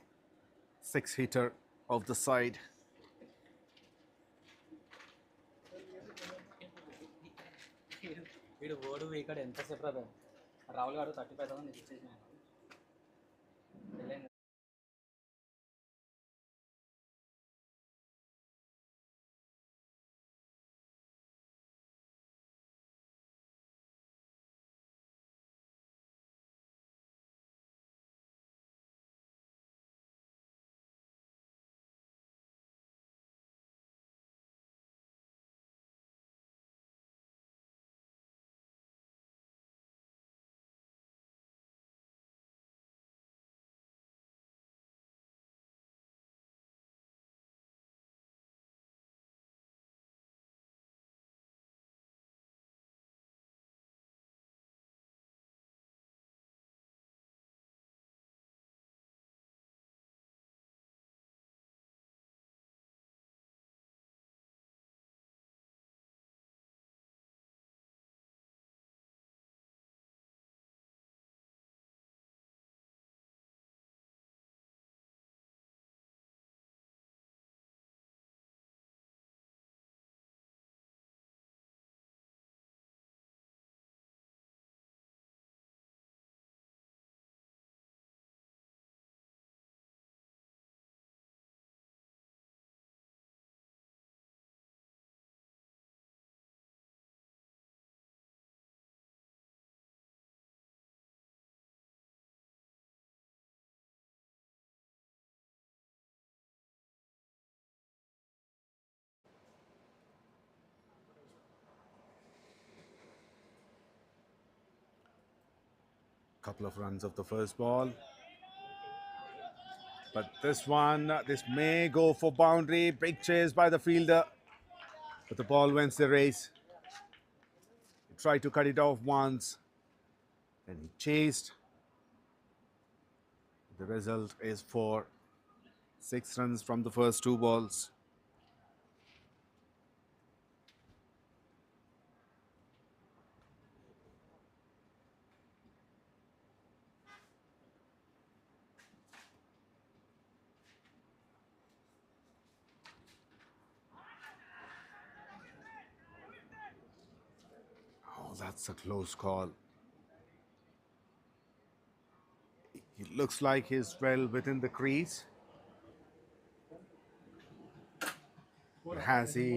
six hitter of the side. 𝗬𝗶𝗃𝗃 ఎంతసేపు రా రాహుల్ గారు 35,000 ఇచ్చేసిన Couple of runs of the first ball. But this one, this may go for boundary. Big chase by the fielder. But the ball wins the race. He tried to cut it off once. Then he chased. The result is for 6 runs from the first 2 balls. Oh, that's a close call. It looks like he's well within the crease. Or has he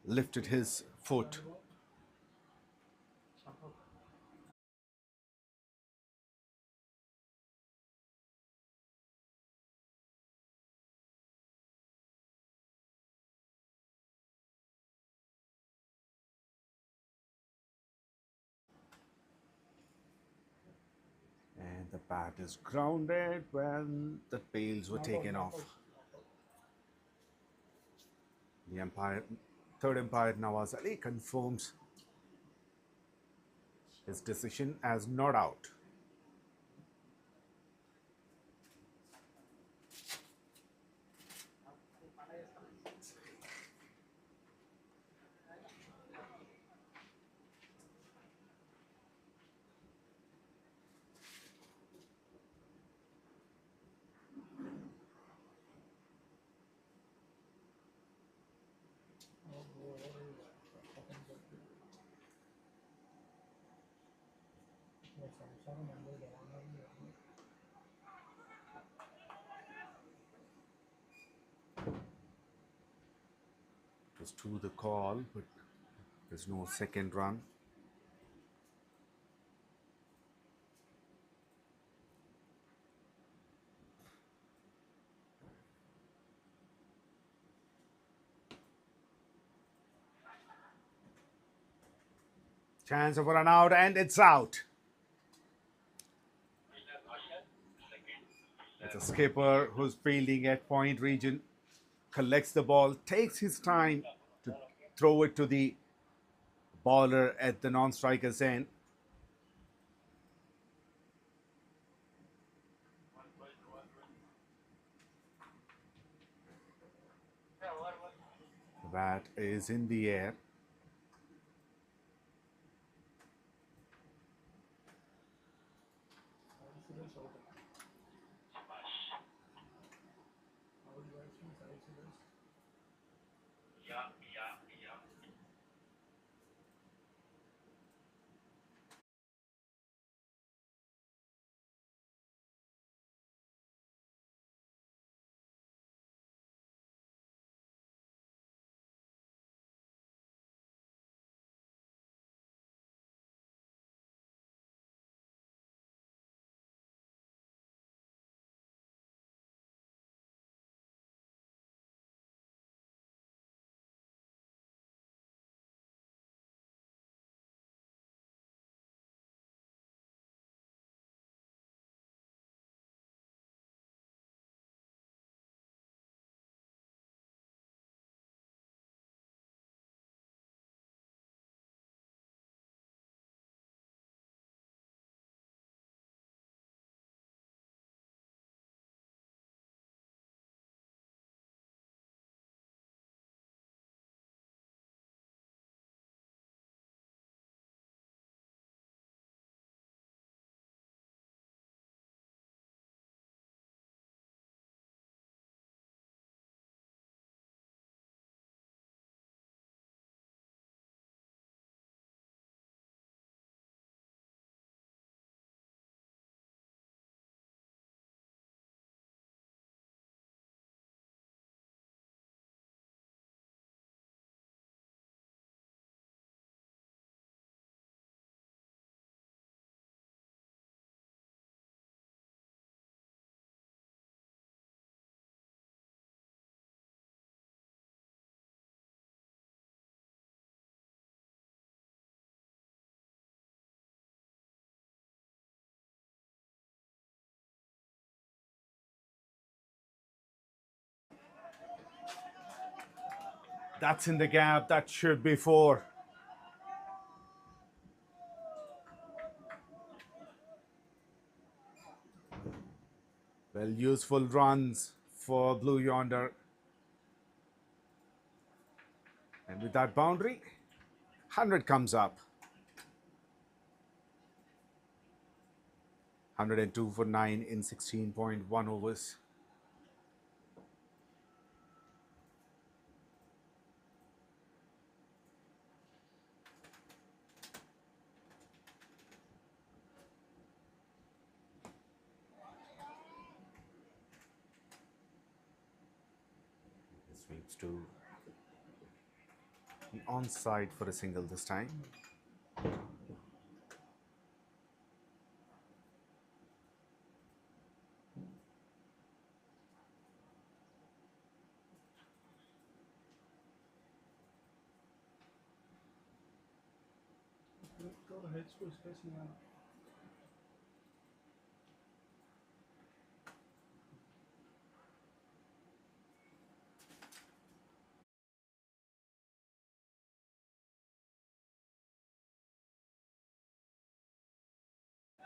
lifted his foot? And the bat is grounded when the bails were taken off. The umpire, third umpire Nawaz Ali confirms his decision as not out. It was to the call, but there's no second run. Chance of a run out, and it's out. It's a skipper who's fielding at point region, collects the ball, takes his time to throw it to the baller at the non-striker's end. The bat is in the air. That's in the gap. That should be 4. Well, useful runs for Blue Yonder. And with that boundary, 100 comes up. 102 for 9 in 16.1 overs. Sweeps to the onside for a single this time.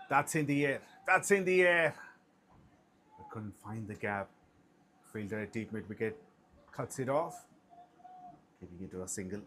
That's in the air. That's in the air. I couldn't find the gap. Fielder at deep mid wicket cuts it off, giving it to a single.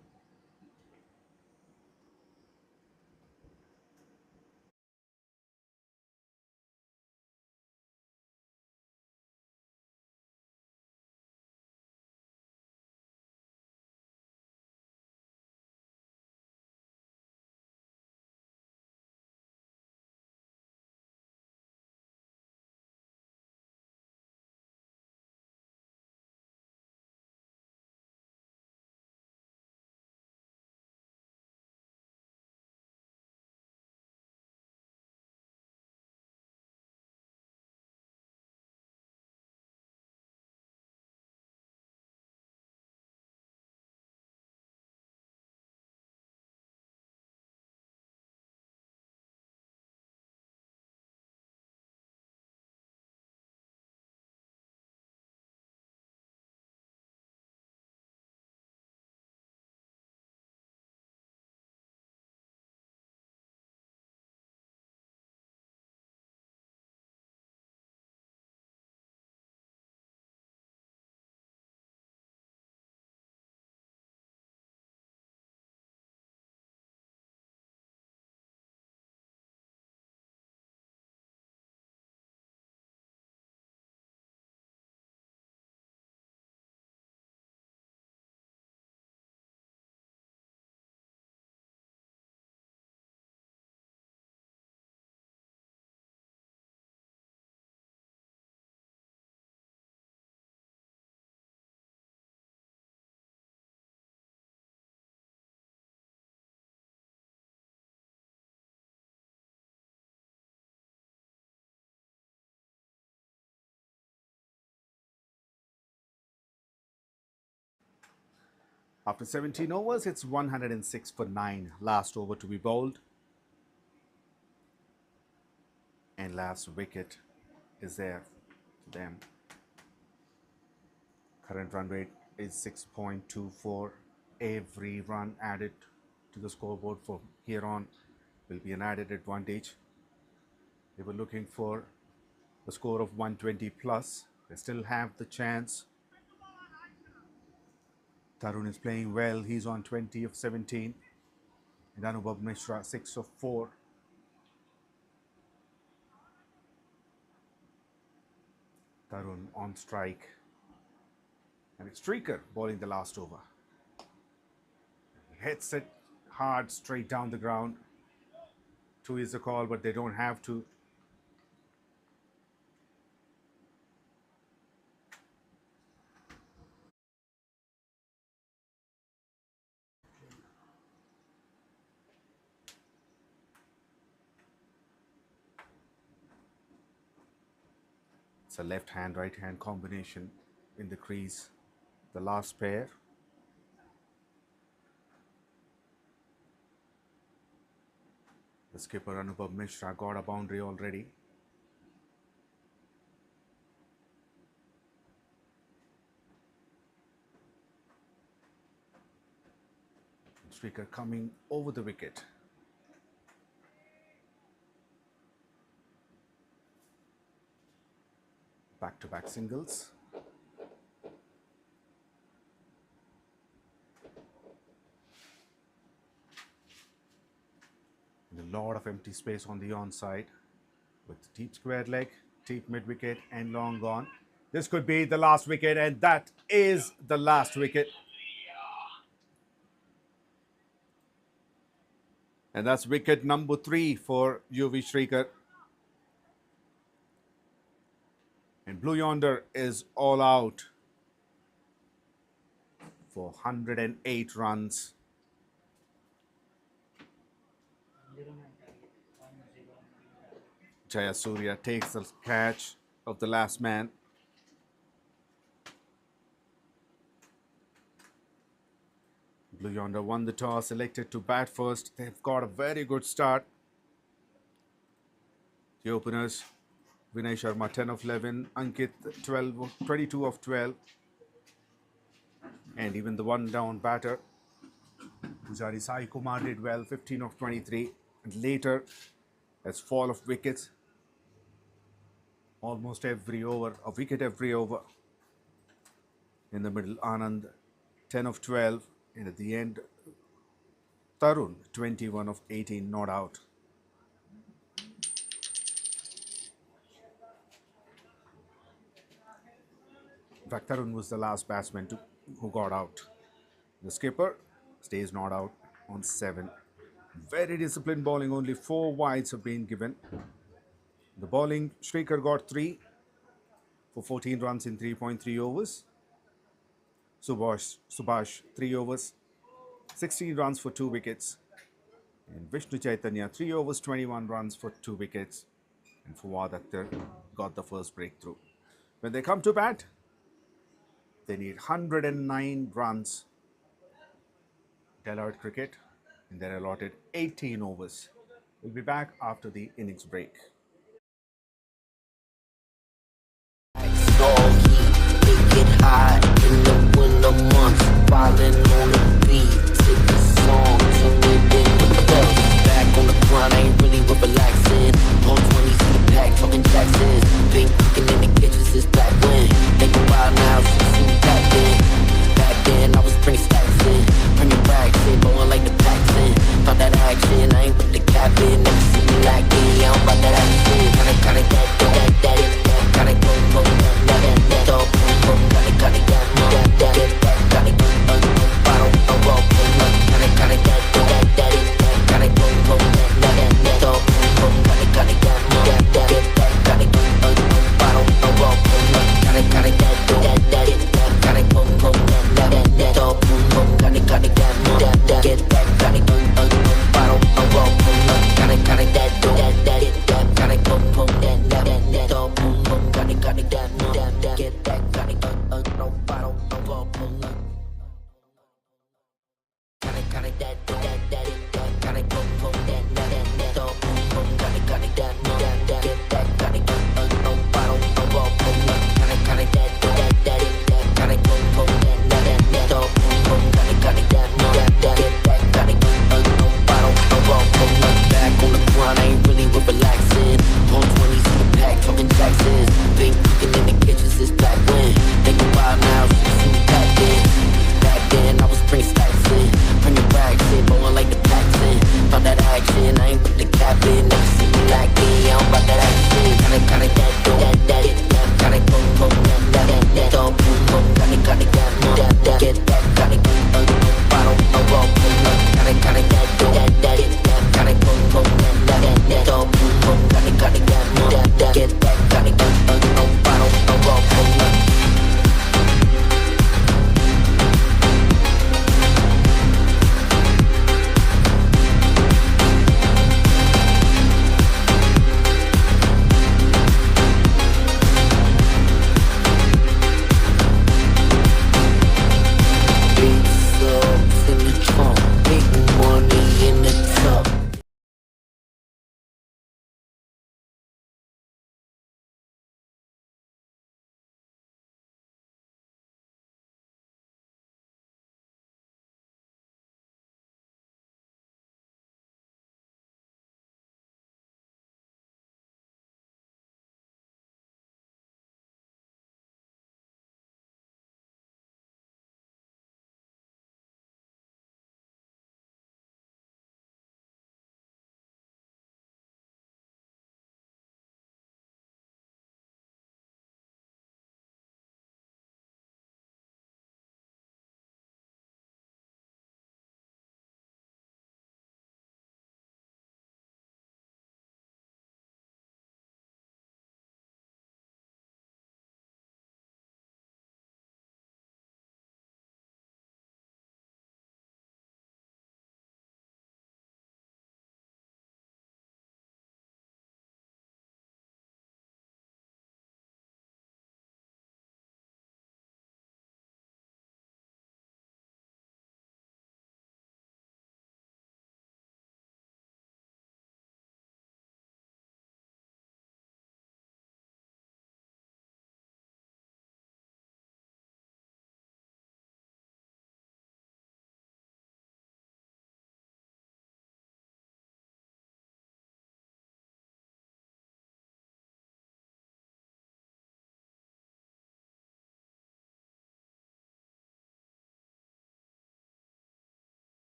After 17 overs, it's 106 for 9. Last over to be bowled. And last wicket is there for them. Current run rate is 6.24. Every run added to the scoreboard from here on will be an added advantage. They were looking for a score of 120 plus. They still have the chance. Tarun is playing well. He's on 20 of 17. And 𝗹𝗶𝗃𝗏 𝗛𝗃 6 of 4. Tarun on strike. And it's Streaker bowling the last over. He hits it hard straight down the ground. 2 is the call, but they don't have to. It's a left hand, right hand combination in the crease. The last pair. The skipper 𝗙𝗶𝗃𝗏𝗛𝗃 𝗵𝗏 got a boundary already. Streaker coming over the wicket. Back-to-back singles. And a lot of empty space on the onside with deep square leg, deep mid wicket and long gone. This could be the last wicket, and that is the last wicket. And that's wicket number 3 for 𝗬𝗃𝗃𝗏 𝗃𝗃. And Blue Yonder is all out for 108 runs. Jayasuriya takes the catch of the last man. Blue Yonder won the toss, elected to bat first. They've got a very good start. The openers, Vinay Sharma 10 of 11, Ankit 22 of 12. And even the one down batter, 𝗀𝗏𝗃𝗏 did well, 15 of 23. And later, as fall of wickets, almost every over, a wicket every over. In the middle, Anand 10 of 12. And at the end, Tarun 21 of 18 not out. In fact, Tarun was the last batsman who got out. The skipper stays not out on 7. Very disciplined bowling, only 4 wides have been given. The bowling, Streaker got 3 for 14 runs in 3.3 overs. Subhash 3 overs, 16 runs for 2 wickets. And Vishnu Chaitanya 3 overs, 21 runs for 2 wickets. And Fawad Akhtar got the first breakthrough. When they come to bat, they need 109 runs. Deloitte Cricket, and they're allotted 18 overs. We'll be back after the innings break. Winter months, falling on the beat, take the song, turn it into dust. Back on the grind, I ain't really with relaxing. On 20, see the pack, talking Jacksons. Been cooking in the kitchen since back when. Think a while now, since you back then. Back then, I was bringing stacks in, bringing racks in, blowing like the packs in. Thought that action, I ain't with the cap in. Never see me lacking, yeah, I'm about that action.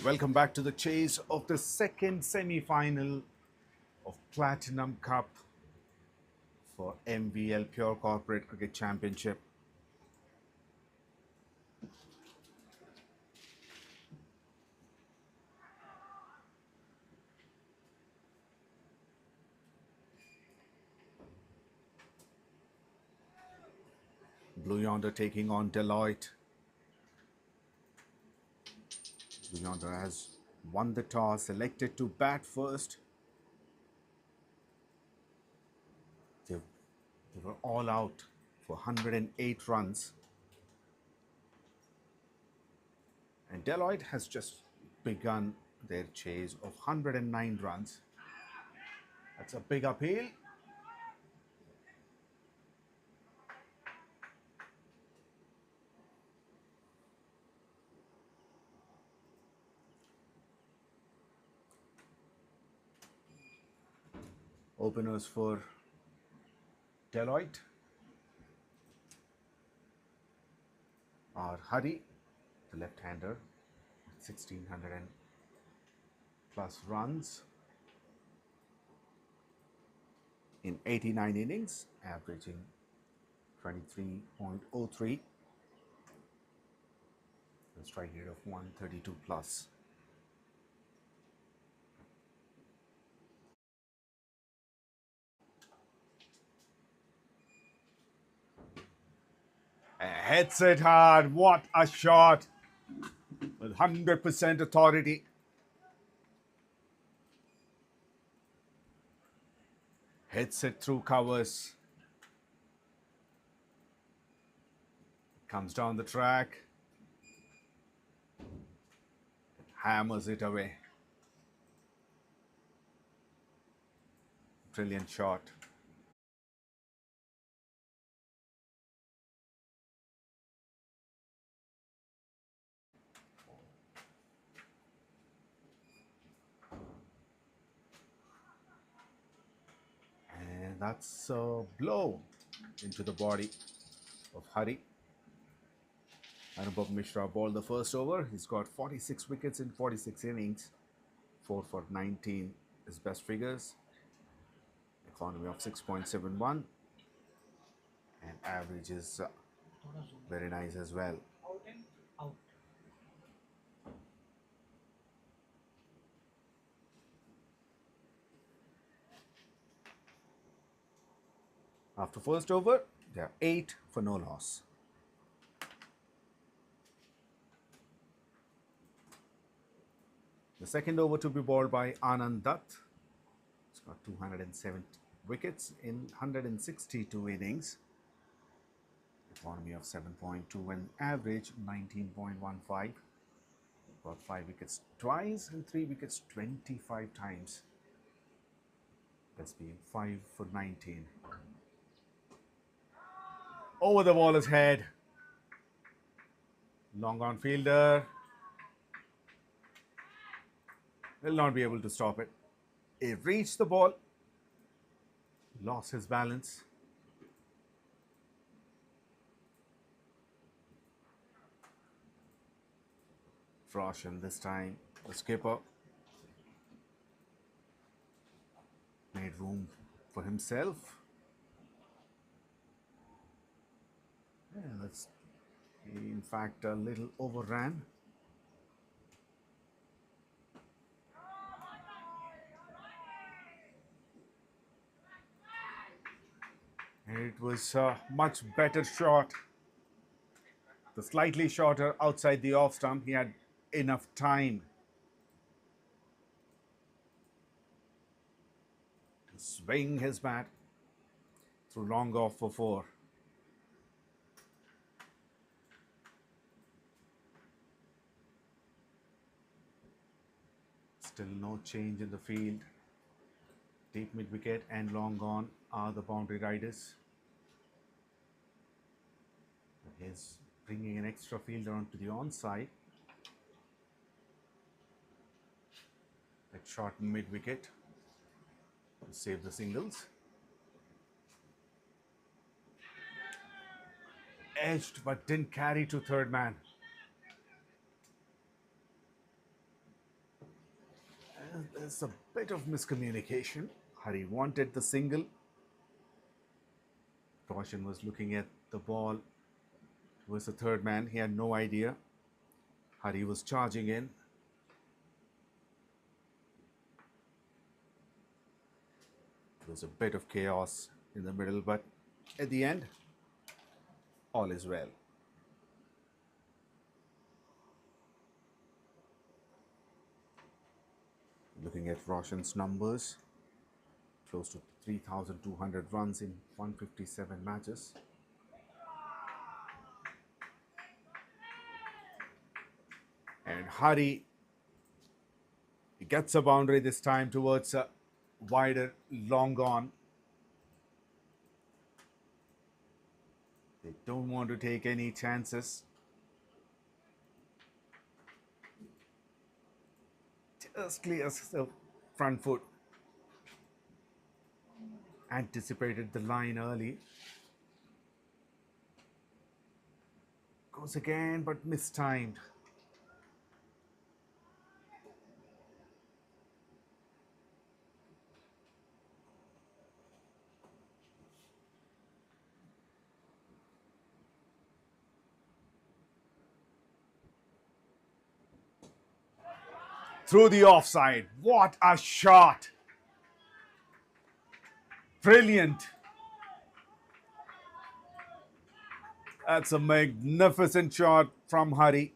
Welcome back to the chase of the second semi-final of Platinum Cup for MVL Pure Corporate Cricket Championship. Blue Yonder taking on Deloitte. Blue Yonder has won the toss, selected to bat first. They were all out for 108 runs. And Deloitte has just begun their chase of 109 runs. That's a big uphill. Openers for Deloitte are 𝗪𝗕, the left-hander, 1600 and plus runs in 89 innings, averaging 23.03, a strike rate of 132 plus. Hits it hard. What a shot with 100% authority. Hits it through covers. Comes down the track. Hammers it away. Brilliant shot. And that's a blow into the body of 𝗪𝗕. 𝗪𝗪𝗔 Mishra bowled the first over. He's got 46 wickets in 46 innings. 4 for 19 his best figures. Economy of 6.71. And average is very nice as well. After first over, they are 8 for no loss. The second over to be bowled by Anand Dutt. He's got 207 wickets in 162 innings. Economy of 7.2 and average 19.15. Got 5 wickets twice and 3 wickets 25 times. That's being 5 for 19. Over the bowler's head. Long on fielder. Will not be able to stop it. He reached the ball. Lost his balance. Roshan this time, the skipper, made room for himself. Yeah, that's in fact a little overran. It was a much better shot. The slightly shorter outside the off stump. He had enough time to swing his bat through long off for 4. Still no change in the field. Deep mid wicket and long on are the boundary riders. He's bringing an extra fielder onto the onside. That shot mid wicket to save the singles. Edged but didn't carry to third man. There's a bit of miscommunication. Ḥarī wanted the single. Roshan was looking at the ball towards the third man. He had no idea. Ḥarī was charging in. There was a bit of chaos in the middle, but at the end, all is well. Looking at Roshan's numbers, close to 3,200 runs in 157 matches. And Ḥarī gets a boundary this time towards a wider, long on. They don't want to take any chances. Just clears the front foot. Anticipated the line early. Goes again, but mistimed. Through the offside. What a shot! Brilliant. That's a magnificent shot from Ḥarī.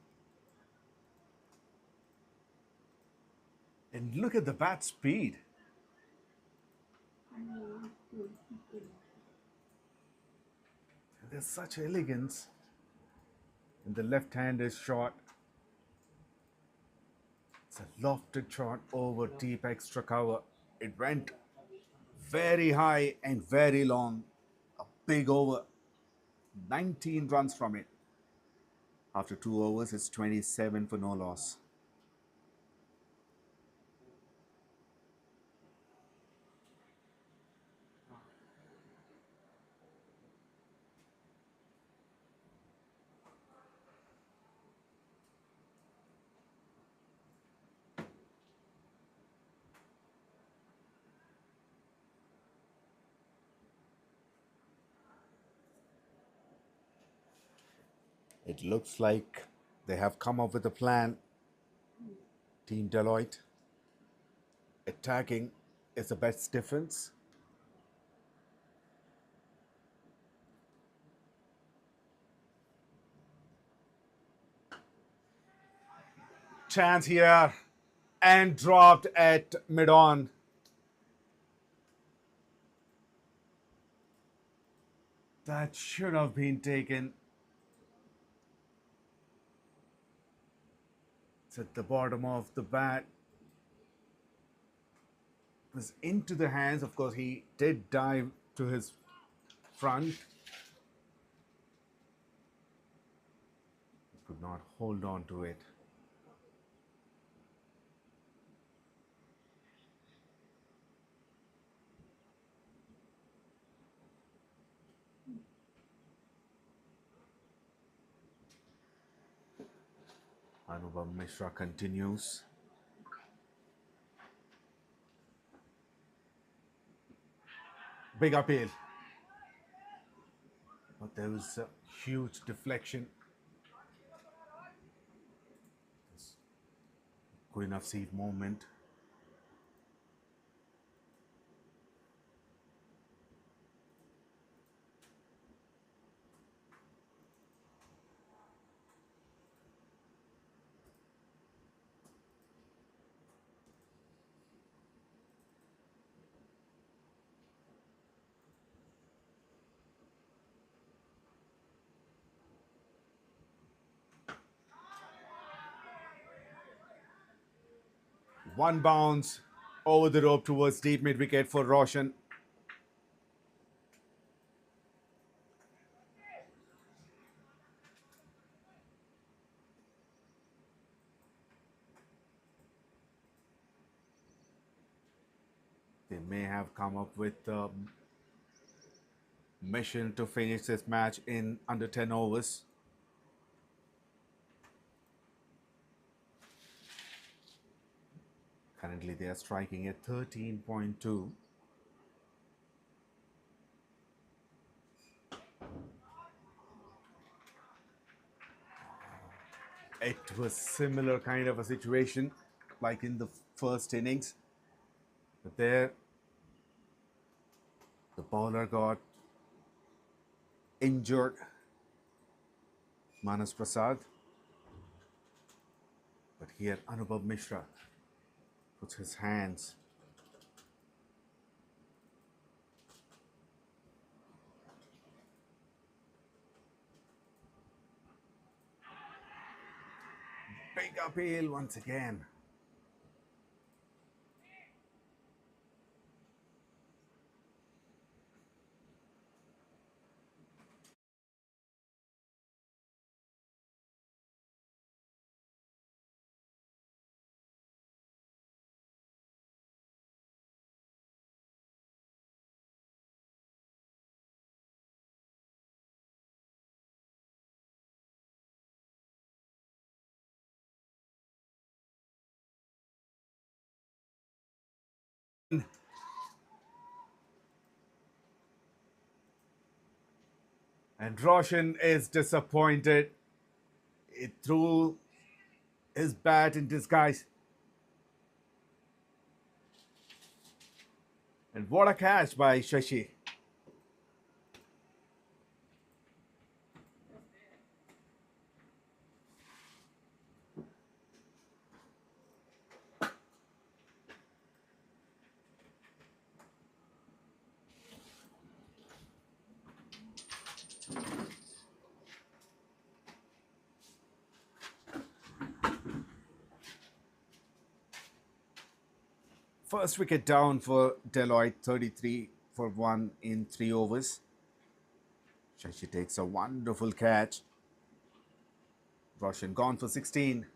And look at the bat speed. There's such elegance in the left-handed shot. It's a lofted shot over deep extra cover. It went very high and very long. A big over. 19 runs from it. After 2 overs, it's 27 for no loss. It looks like they have come up with a plan. Team Deloitte. Attacking is the best difference. Chance here and dropped at mid-on. That should have been taken. It's at the bottom of the bat. It was into the hands. Of course, he did dive to his front. He could not hold on to it. 𝗪𝗓𝗡 Mishra continues. Big appeal. But there was a huge deflection. Good enough seat movement. One bounce over the rope towards deep mid wicket for Roshan. They may have come up with a mission to finish this match in under 10 overs. Currently they are striking at 13.2. It was similar kind of a situation like in the first innings. But there, the bowler got injured, Manas Prasad. But here Anubhav Mishra puts his hands. Big appeal once again. And Roshan is disappointed. He threw his bat in disguise. And what a catch by 𝘊𝗵𝗃. First wicket down for Deloitte, 33 for 1 in 3 overs. 𝘊𝗵𝗃 takes a wonderful catch. Roshan gone for 16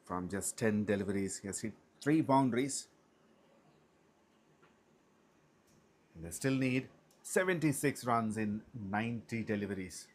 from just 10 deliveries. He has hit 3 boundaries. And they still need 76 runs in 90 deliveries.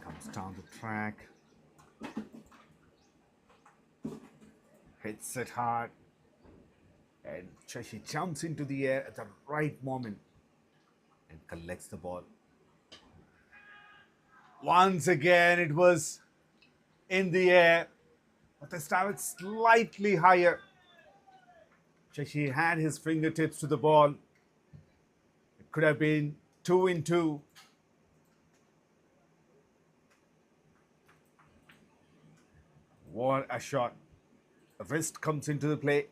Comes down the track. Hits it hard. And 𝘊𝗵𝗃 jumps into the air at the right moment and collects the ball. Once again, it was in the air, but this time it's slightly higher. 𝘊𝗵𝗃 had his fingertips to the ball. It could have been 2 in 2. What a shot. The wrist comes into the play.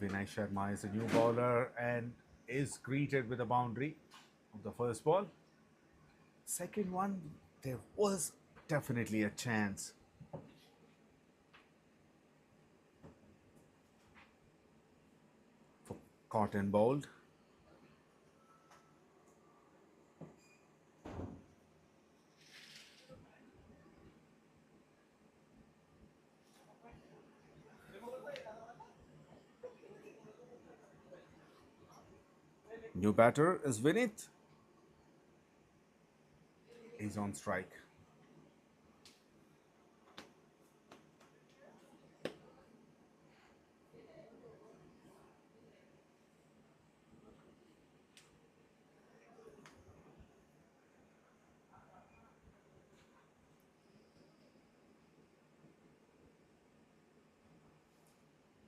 Vinay Sharma is a new bowler and is greeted with a boundary of the first ball. Second one, there was definitely a chance. For caught and bowled. New batter is Vinith. He's on strike.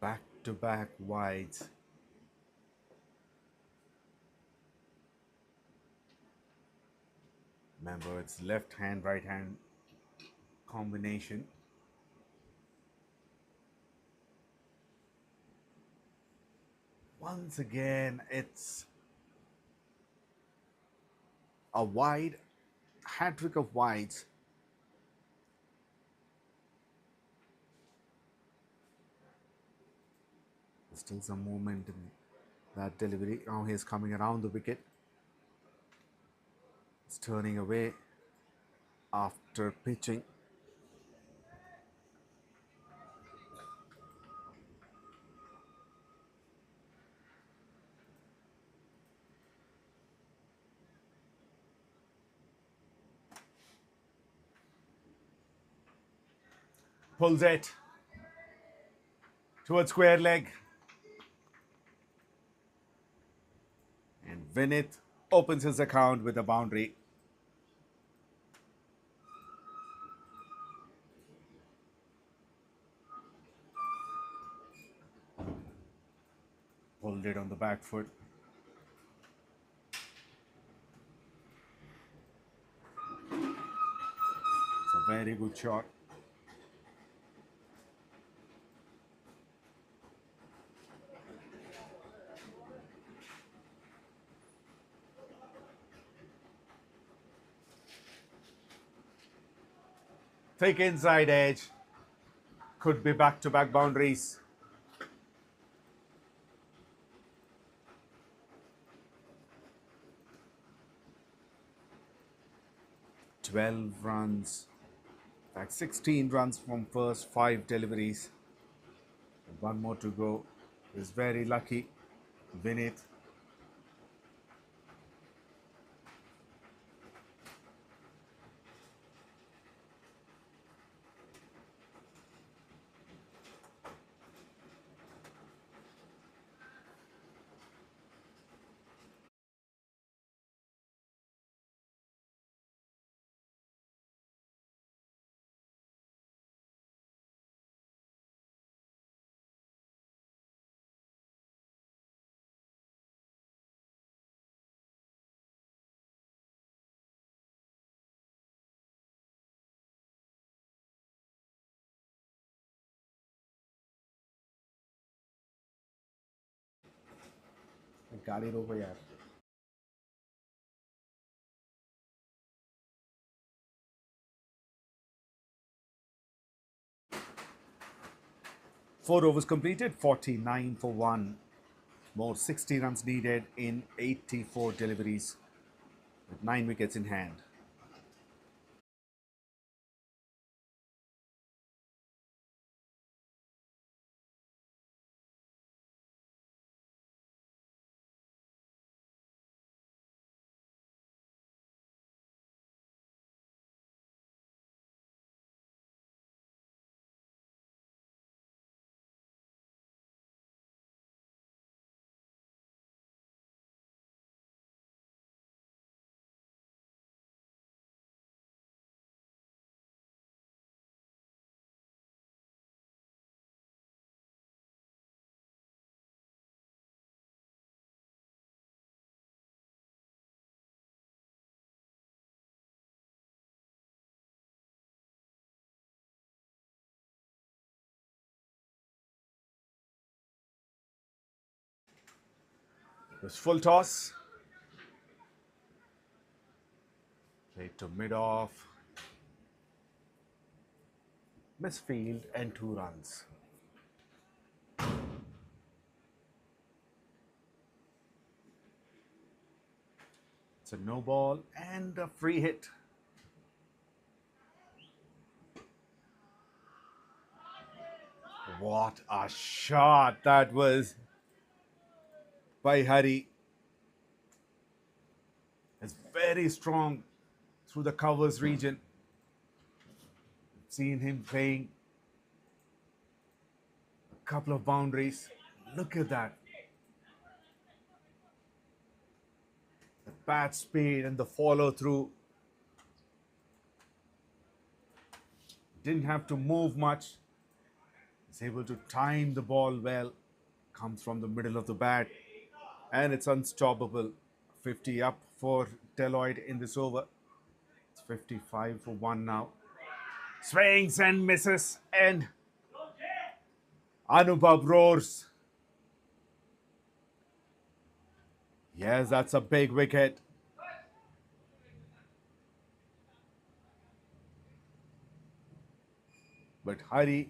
Back-to-back wides. Remember, it's left hand, right hand combination. Once again, it's a wide, hat-trick of wides. Still some movement in that delivery. Now he's coming around the wicket. He's turning away after pitching. Pulls it towards square leg. And Vinith opens his account with a boundary. Pulled it on the back foot. It's a very good shot. Thick inside edge. Could be back-to-back boundaries. $12 runs. In fact, 16 runs from first 5 deliveries. And one more to go. He's very lucky. Vinith. गाड़ी रोको यार. Four overs completed, 49 for 1. More 60 runs needed in 84 deliveries with 9 wickets in hand. It was full toss. Played to mid-off. Misfield and 2 runs. It's a no ball and a free hit. What a shot that was by Hari. It's very strong through the covers region. Seen him playing a couple of boundaries. Look at that. The bat speed and the follow through. Didn't have to move much. His Is able to time the ball well. Comes from the middle of the bat. And it's unstoppable. 50 up for 𝗏𝗏𝗏 in this over. It's 55 for 1 now. Swings and misses. And Anubhav roars. Yes, that's a big wicket. But 𝗏𝗏𝗏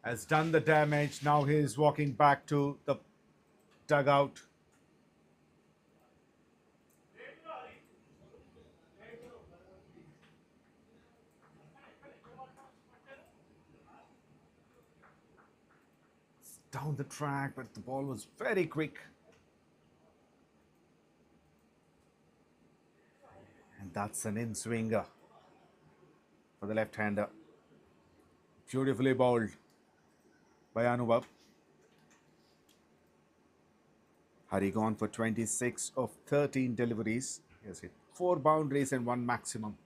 has done the damage. Now he is walking back to the dugout. It's down the track, but the ball was very quick. And that's an in-swinger for the left-hander. Beautifully bowled by Anubhav. 𝗏𝗏𝗏 gone for 26 of 13 deliveries. He has hit 4 boundaries and 1 maximum.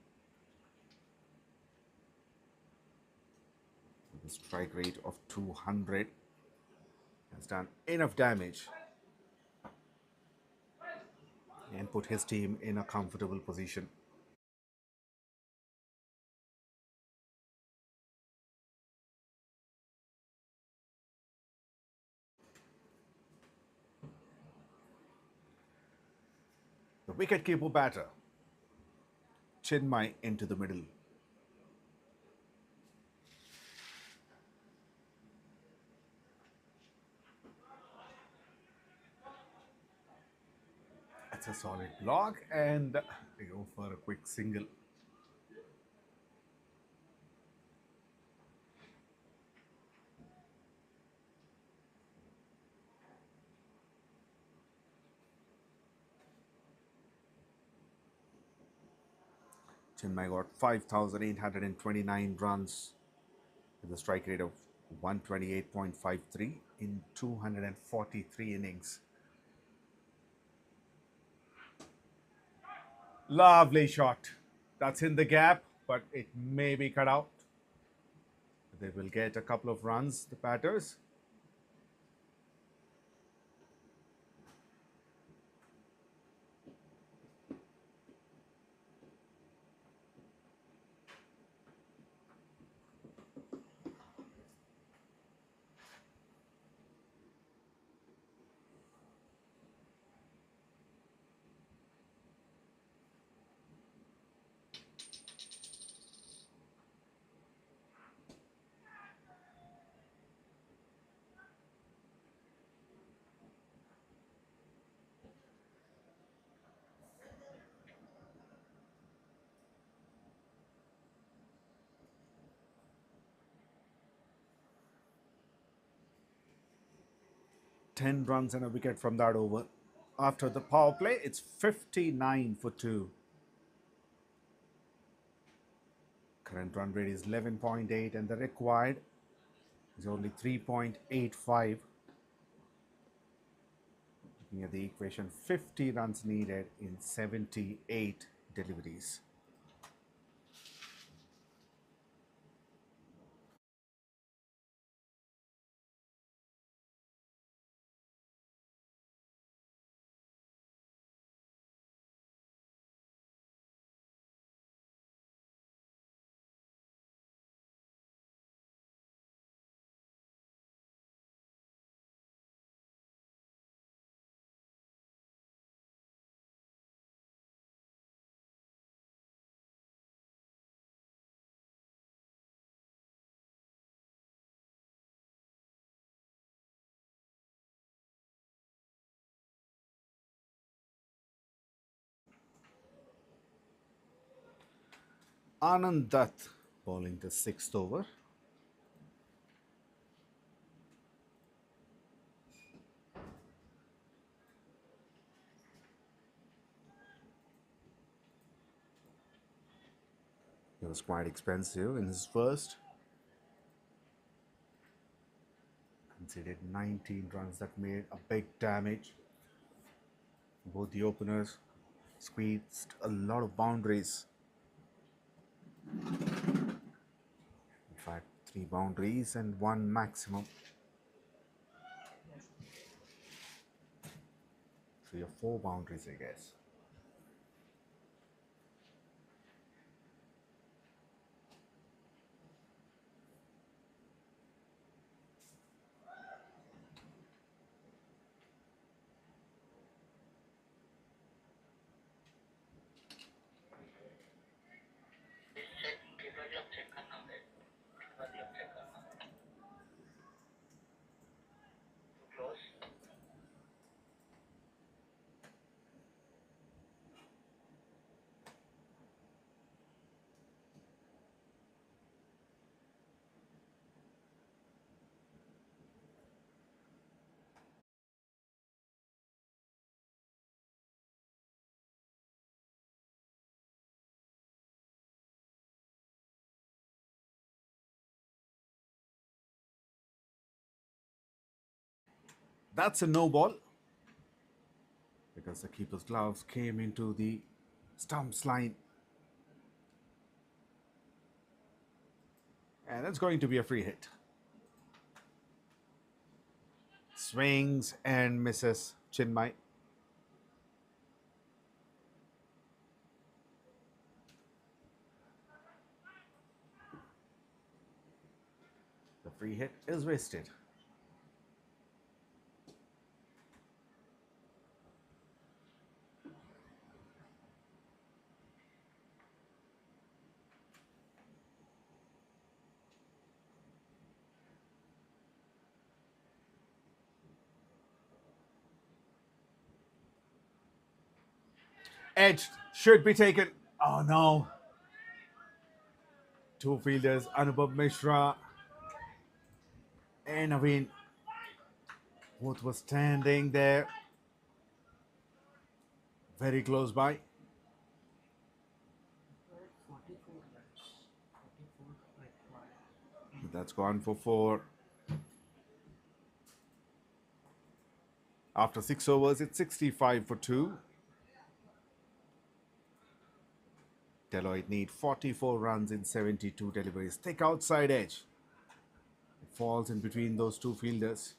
With a strike rate of 200. Has done enough damage and put his team in a comfortable position. The wicket-keeper batter, Chinmay, into the middle. It's a solid block and they go for a quick single. Chinmay got 5,829 runs with a strike rate of 128.53 in 243 innings. Lovely shot. That's in the gap, but it may be cut out. They will get a couple of runs, the batters. Ten runs and a wicket from that over. After the power play, it's 59 for 2. Current run rate is 11.8 and the required is only 3.85. Looking at the equation, 50 runs needed in 78 deliveries. Anand Dutt bowling the 6th over. He was quite expensive in his first. Conceded 19 runs that made a big damage. Both the openers squeezed a lot of boundaries. In fact, 3 boundaries and 1 maximum. 3 or 4 boundaries, I guess. That's a no ball because the keeper's gloves came into the stumps line. And it's going to be a free hit. Swings and misses Chinmay. The free hit is wasted. Edge should be taken. Oh no. 2 fielders, Anubhav Mishra and Naveen. Both were standing there. Very close by. That's gone for 4. After 6 overs, it's 65 for 2. 𝗏𝗏 need 44 runs in 72 deliveries. Thick outside edge. It falls in between those 2 fielders.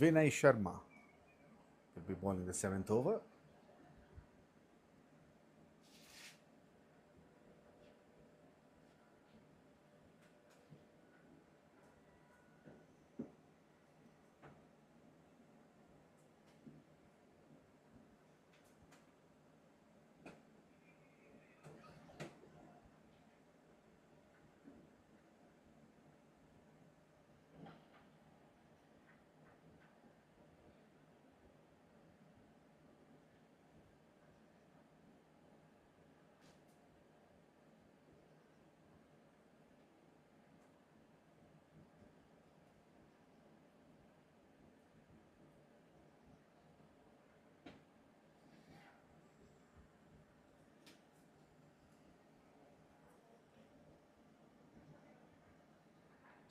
Vinay Sharma will be bowling the 7th over.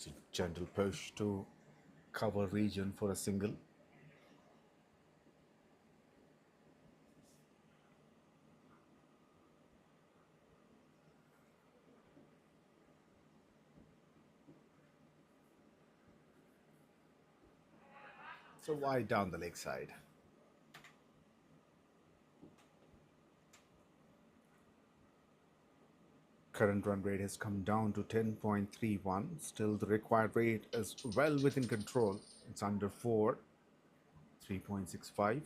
It's a gentle push to cover region for a single. So wide down the leg side. Current run rate has come down to 10.31. Still the required rate is well within control. It's under 4, 3.65.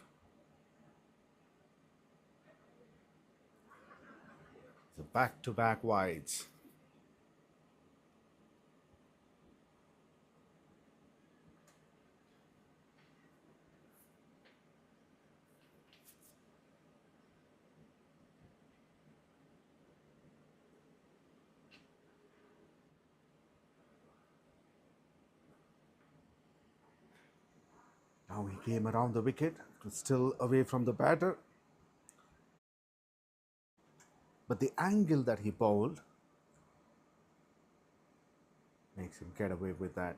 So back-to-back wides. Now he came around the wicket, was still away from the batter. But the angle that he bowled makes him get away with that.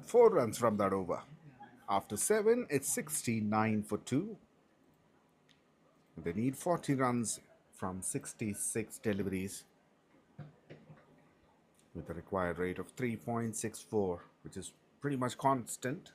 Four runs from that over. After 7, it's 69 for 2. They need 40 runs from 66 deliveries with a required rate of 3.64, which is pretty much constant.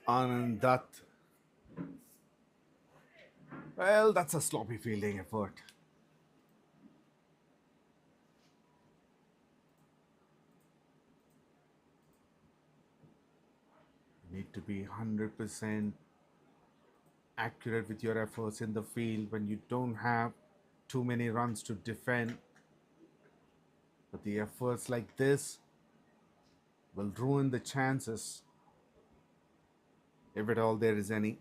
𝗙𝗒𝗙𝗏. Well, that's a sloppy fielding effort. You need to be 100% accurate with your efforts in the field when you don't have too many runs to defend. But the efforts like this will ruin the chances, if at all there is any.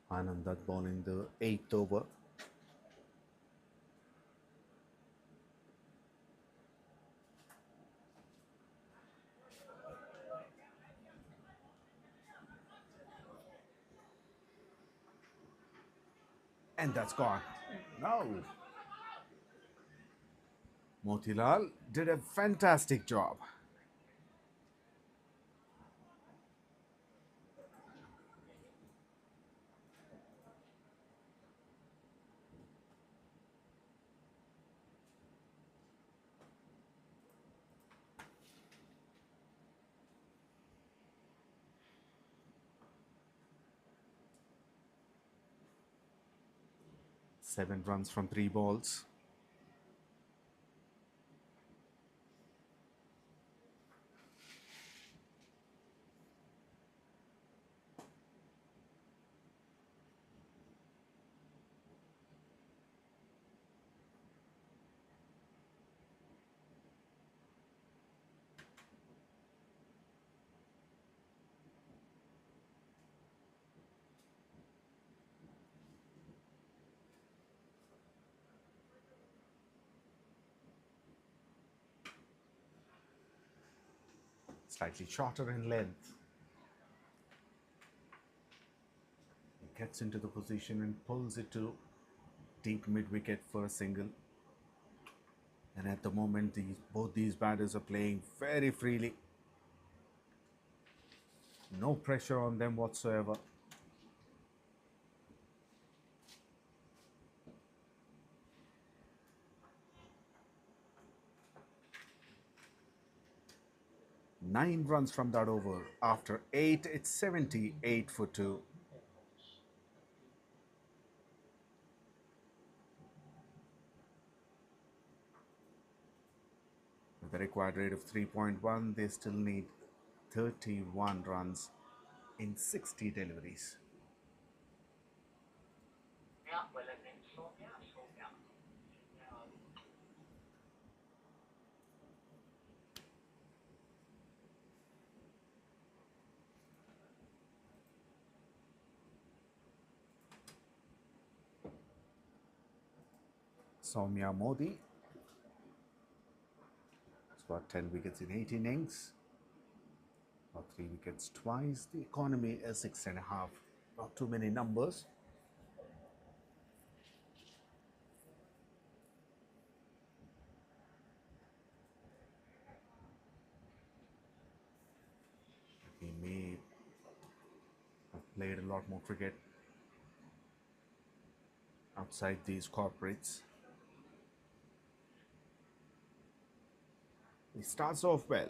Anandat bowling the 8th over. And that's gone. No. Motilal did a fantastic job. Seven runs from 3 balls. Slightly shorter in length. He gets into the position and pulls it to deep mid-wicket for a single. And at the moment, both these batters are playing very freely. No pressure on them whatsoever. Nine runs from that over. After 8, it's 78 for 2. With a required rate of 3.1, they still need 31 runs in 60 deliveries. 𝗃𝗵𝗧𝗧 has got 10 wickets in 8 innings. Got 3 wickets twice. The economy is 6.5. Not too many numbers. He may have played a lot more cricket outside these corporates. He starts off well.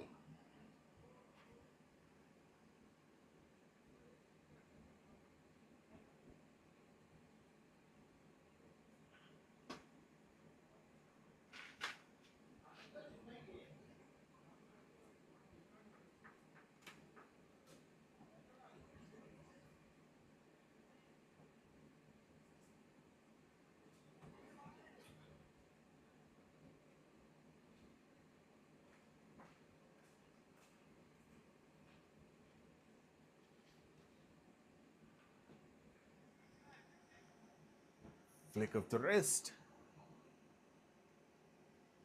Flick of the wrist.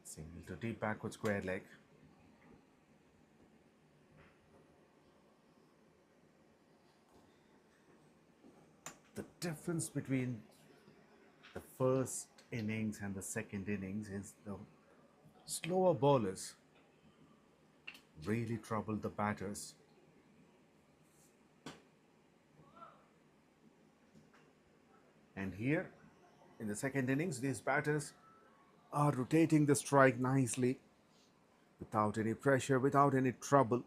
Single to deep backward square leg. The difference between the first innings and the second innings is the slower bowlers really troubled the batters. And here in the second innings, these batters are rotating the strike nicely without any pressure, without any trouble.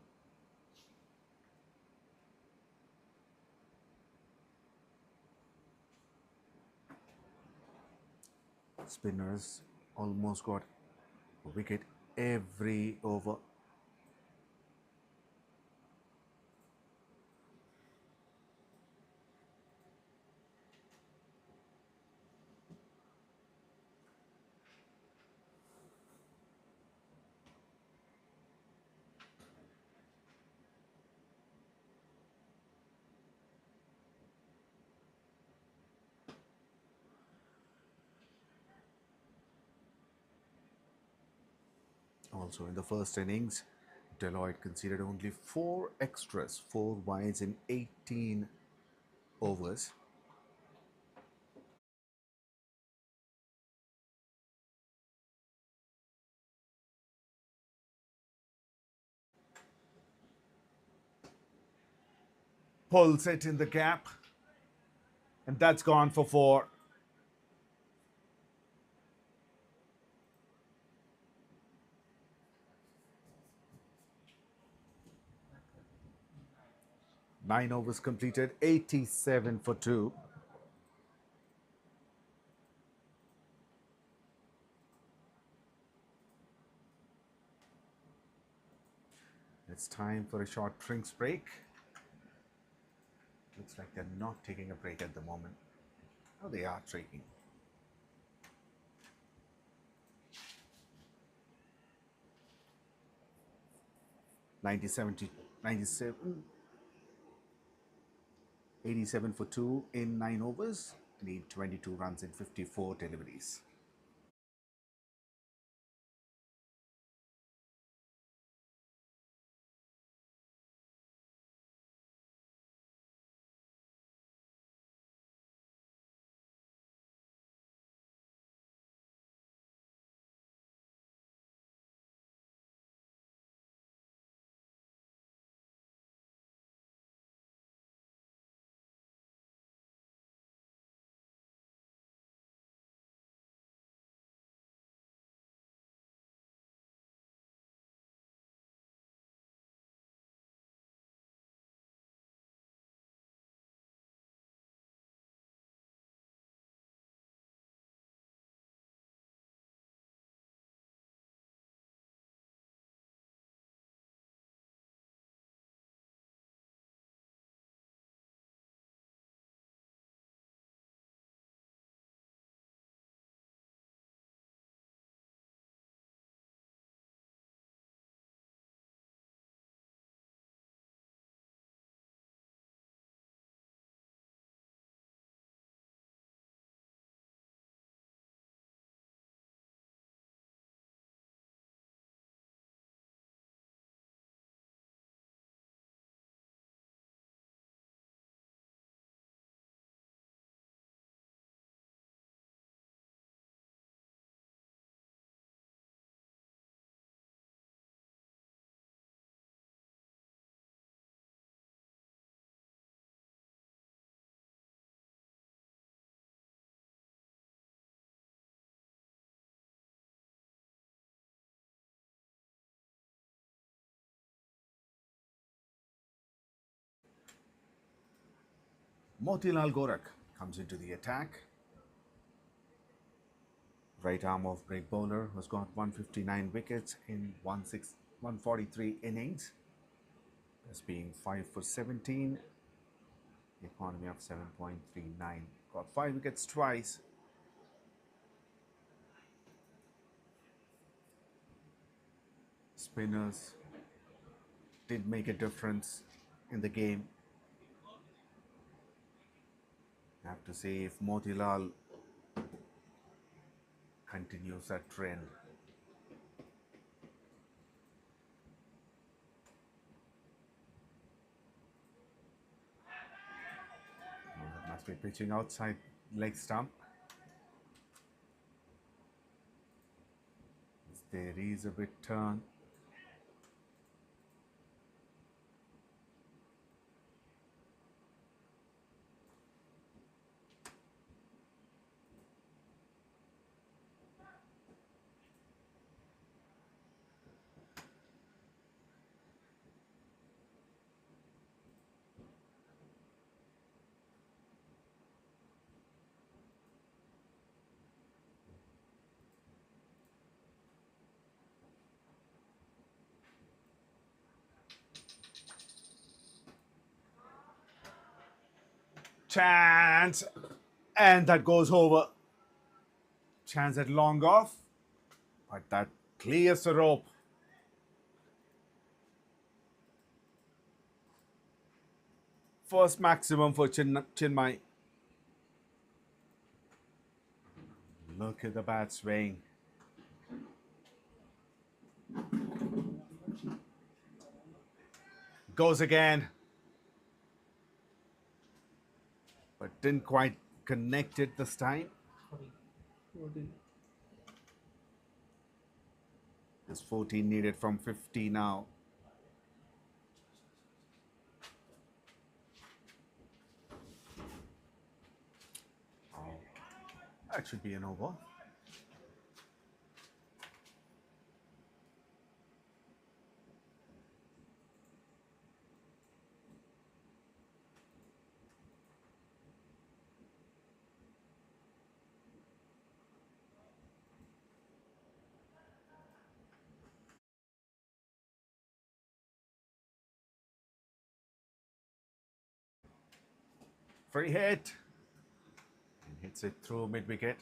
Spinners almost got a wicket every over. Also in the first innings, 𝗹𝗏 conceded only 4 extras, 4 wides in 18 overs. Pulls it in the gap, and that's gone for 4. Nine overs completed, 87 for 2. It's time for a short drinks break. Looks like they're not taking a break at the moment. Oh, they are taking. 𝗫97 87 for 2 in 9 overs. Need 22 runs in 54 deliveries. 𝗪𝗚𝗏 comes into the attack. Right arm off break bowler has got 159 wickets in 143 innings. As being 5 for 17, economy of 7.39. Got 5 wickets twice. Spinners did make a difference in the game. I have to say, if Motilal continues that trend. Must be pitching outside leg stump. There is a bit turn. Chance, and that goes over. Chance at long off, but that clears the rope. First maximum for Chinmay. Look at the bat swing. Goes again. But didn't quite connect it this time. There's 14 needed from 50 now. Oh, that should be an over. Free hit. And hits it through mid-wicket.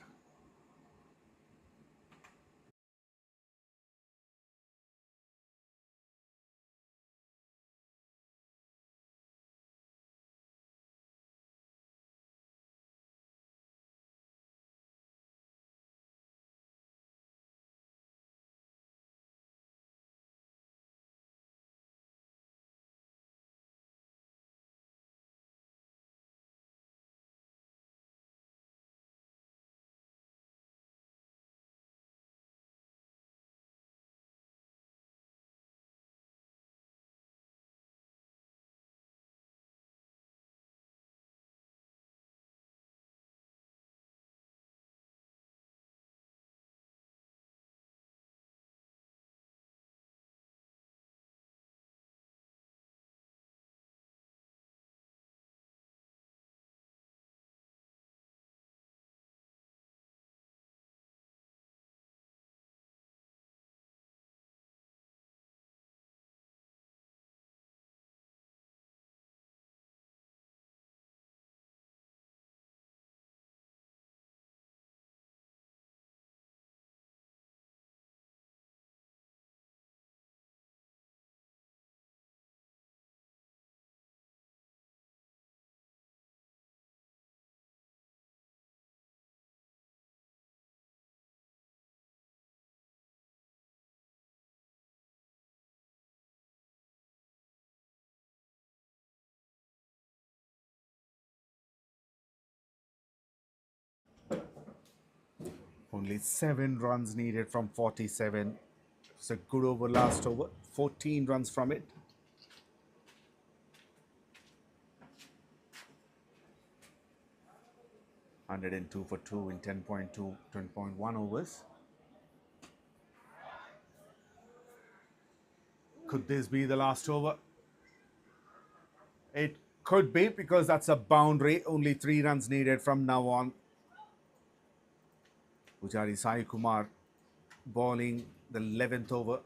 Only 7 runs needed from 47. It's a good over last over. 14 runs from it. $102 for 2 in 10.1 overs. Could this be the last over? It Could be, because that's a boundary. Only 3 runs needed from now on. Pujari Sai Kumar bowling the 11th over.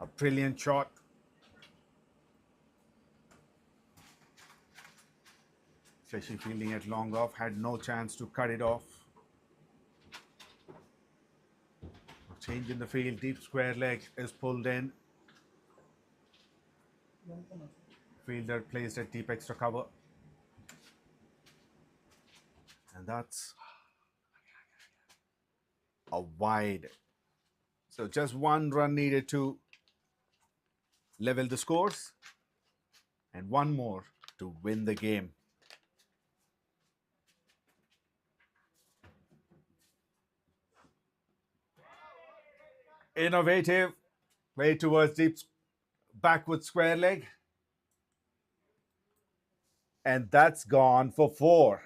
A brilliant shot. ฤષિ fielding at long off, had no chance to cut it off. A change in the field, deep square leg is pulled in. Fielder placed at deep extra cover. And that's a wide. So just 1 run needed to level the scores, and 1 more to win the game. Innovative, way towards deep backward square leg. And that's gone for 4.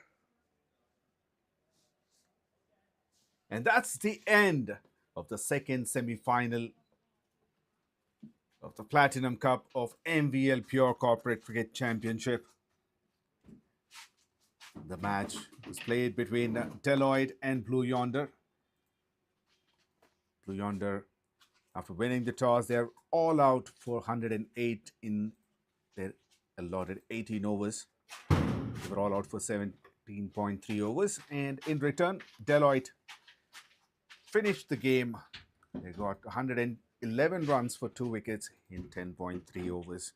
And that's the end of the second semi-final of the Platinum Cup of MVL Pure Corporate Cricket Championship. The match was played between 𝗹𝗏 and Blue Yonder. Blue Yonder, after winning the toss, they're all out for 108 in their allotted 18 overs. They were all out for 17.3 overs. And in return, 𝗹𝗏 finished the game. They got 111 runs for 2 wickets in 10.3 overs.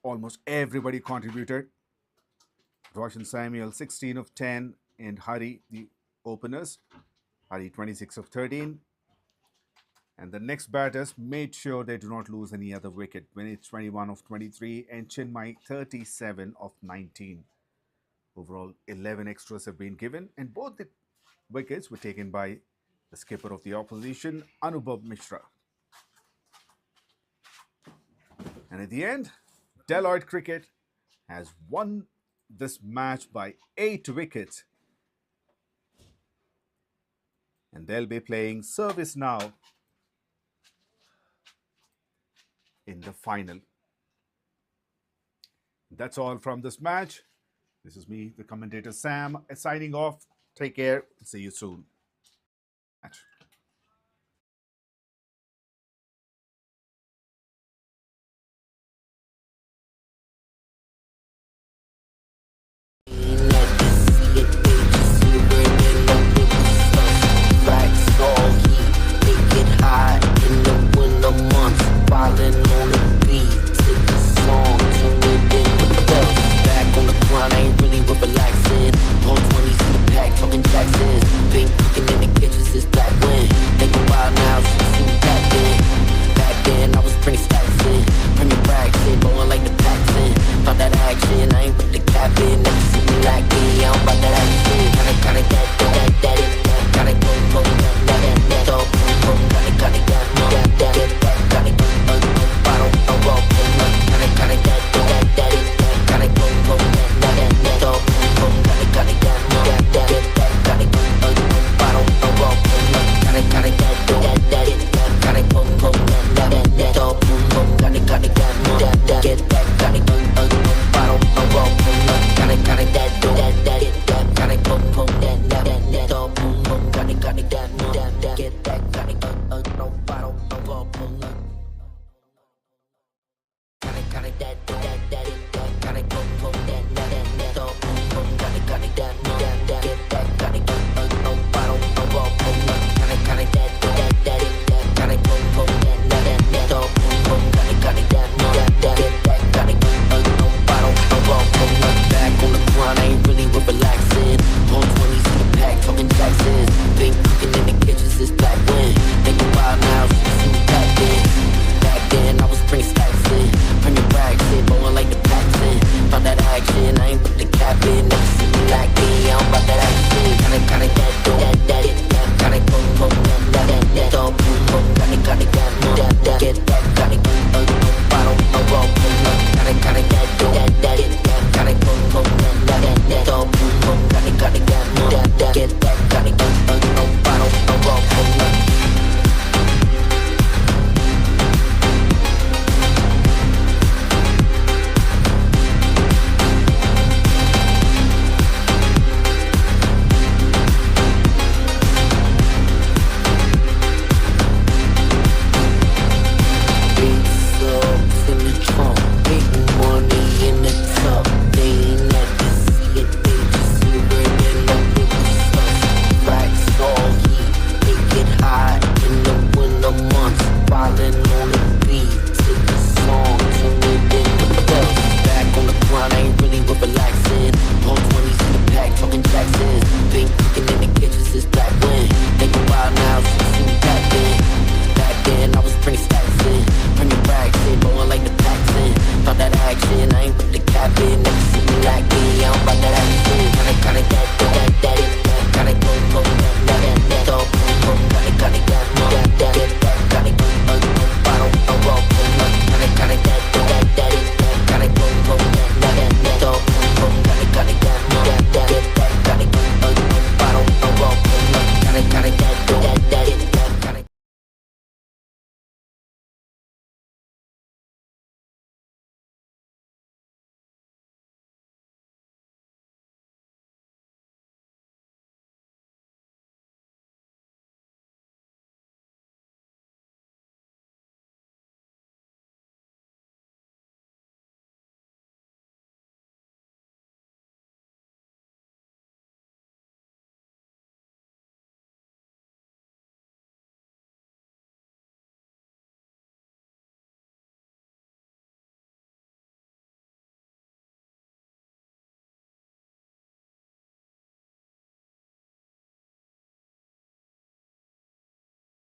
Almost everybody contributed. Roshan Samuel 16 of 10, and Hari, the openers, Hari 26 of 13. And the next batters made sure they do not lose any other wicket. Munish 21 of 23 and Chinmay 37 of 19. Overall, 11 extras have been given, and both the wickets were taken by the skipper of the opposition, Anubhav Mishra. And at the end, 𝗹𝗏 Cricket has won this match by 8 wickets. And they'll be playing service now in the final. That's all from this match. This is me, the commentator Sam, signing off. Take care. See you soon. That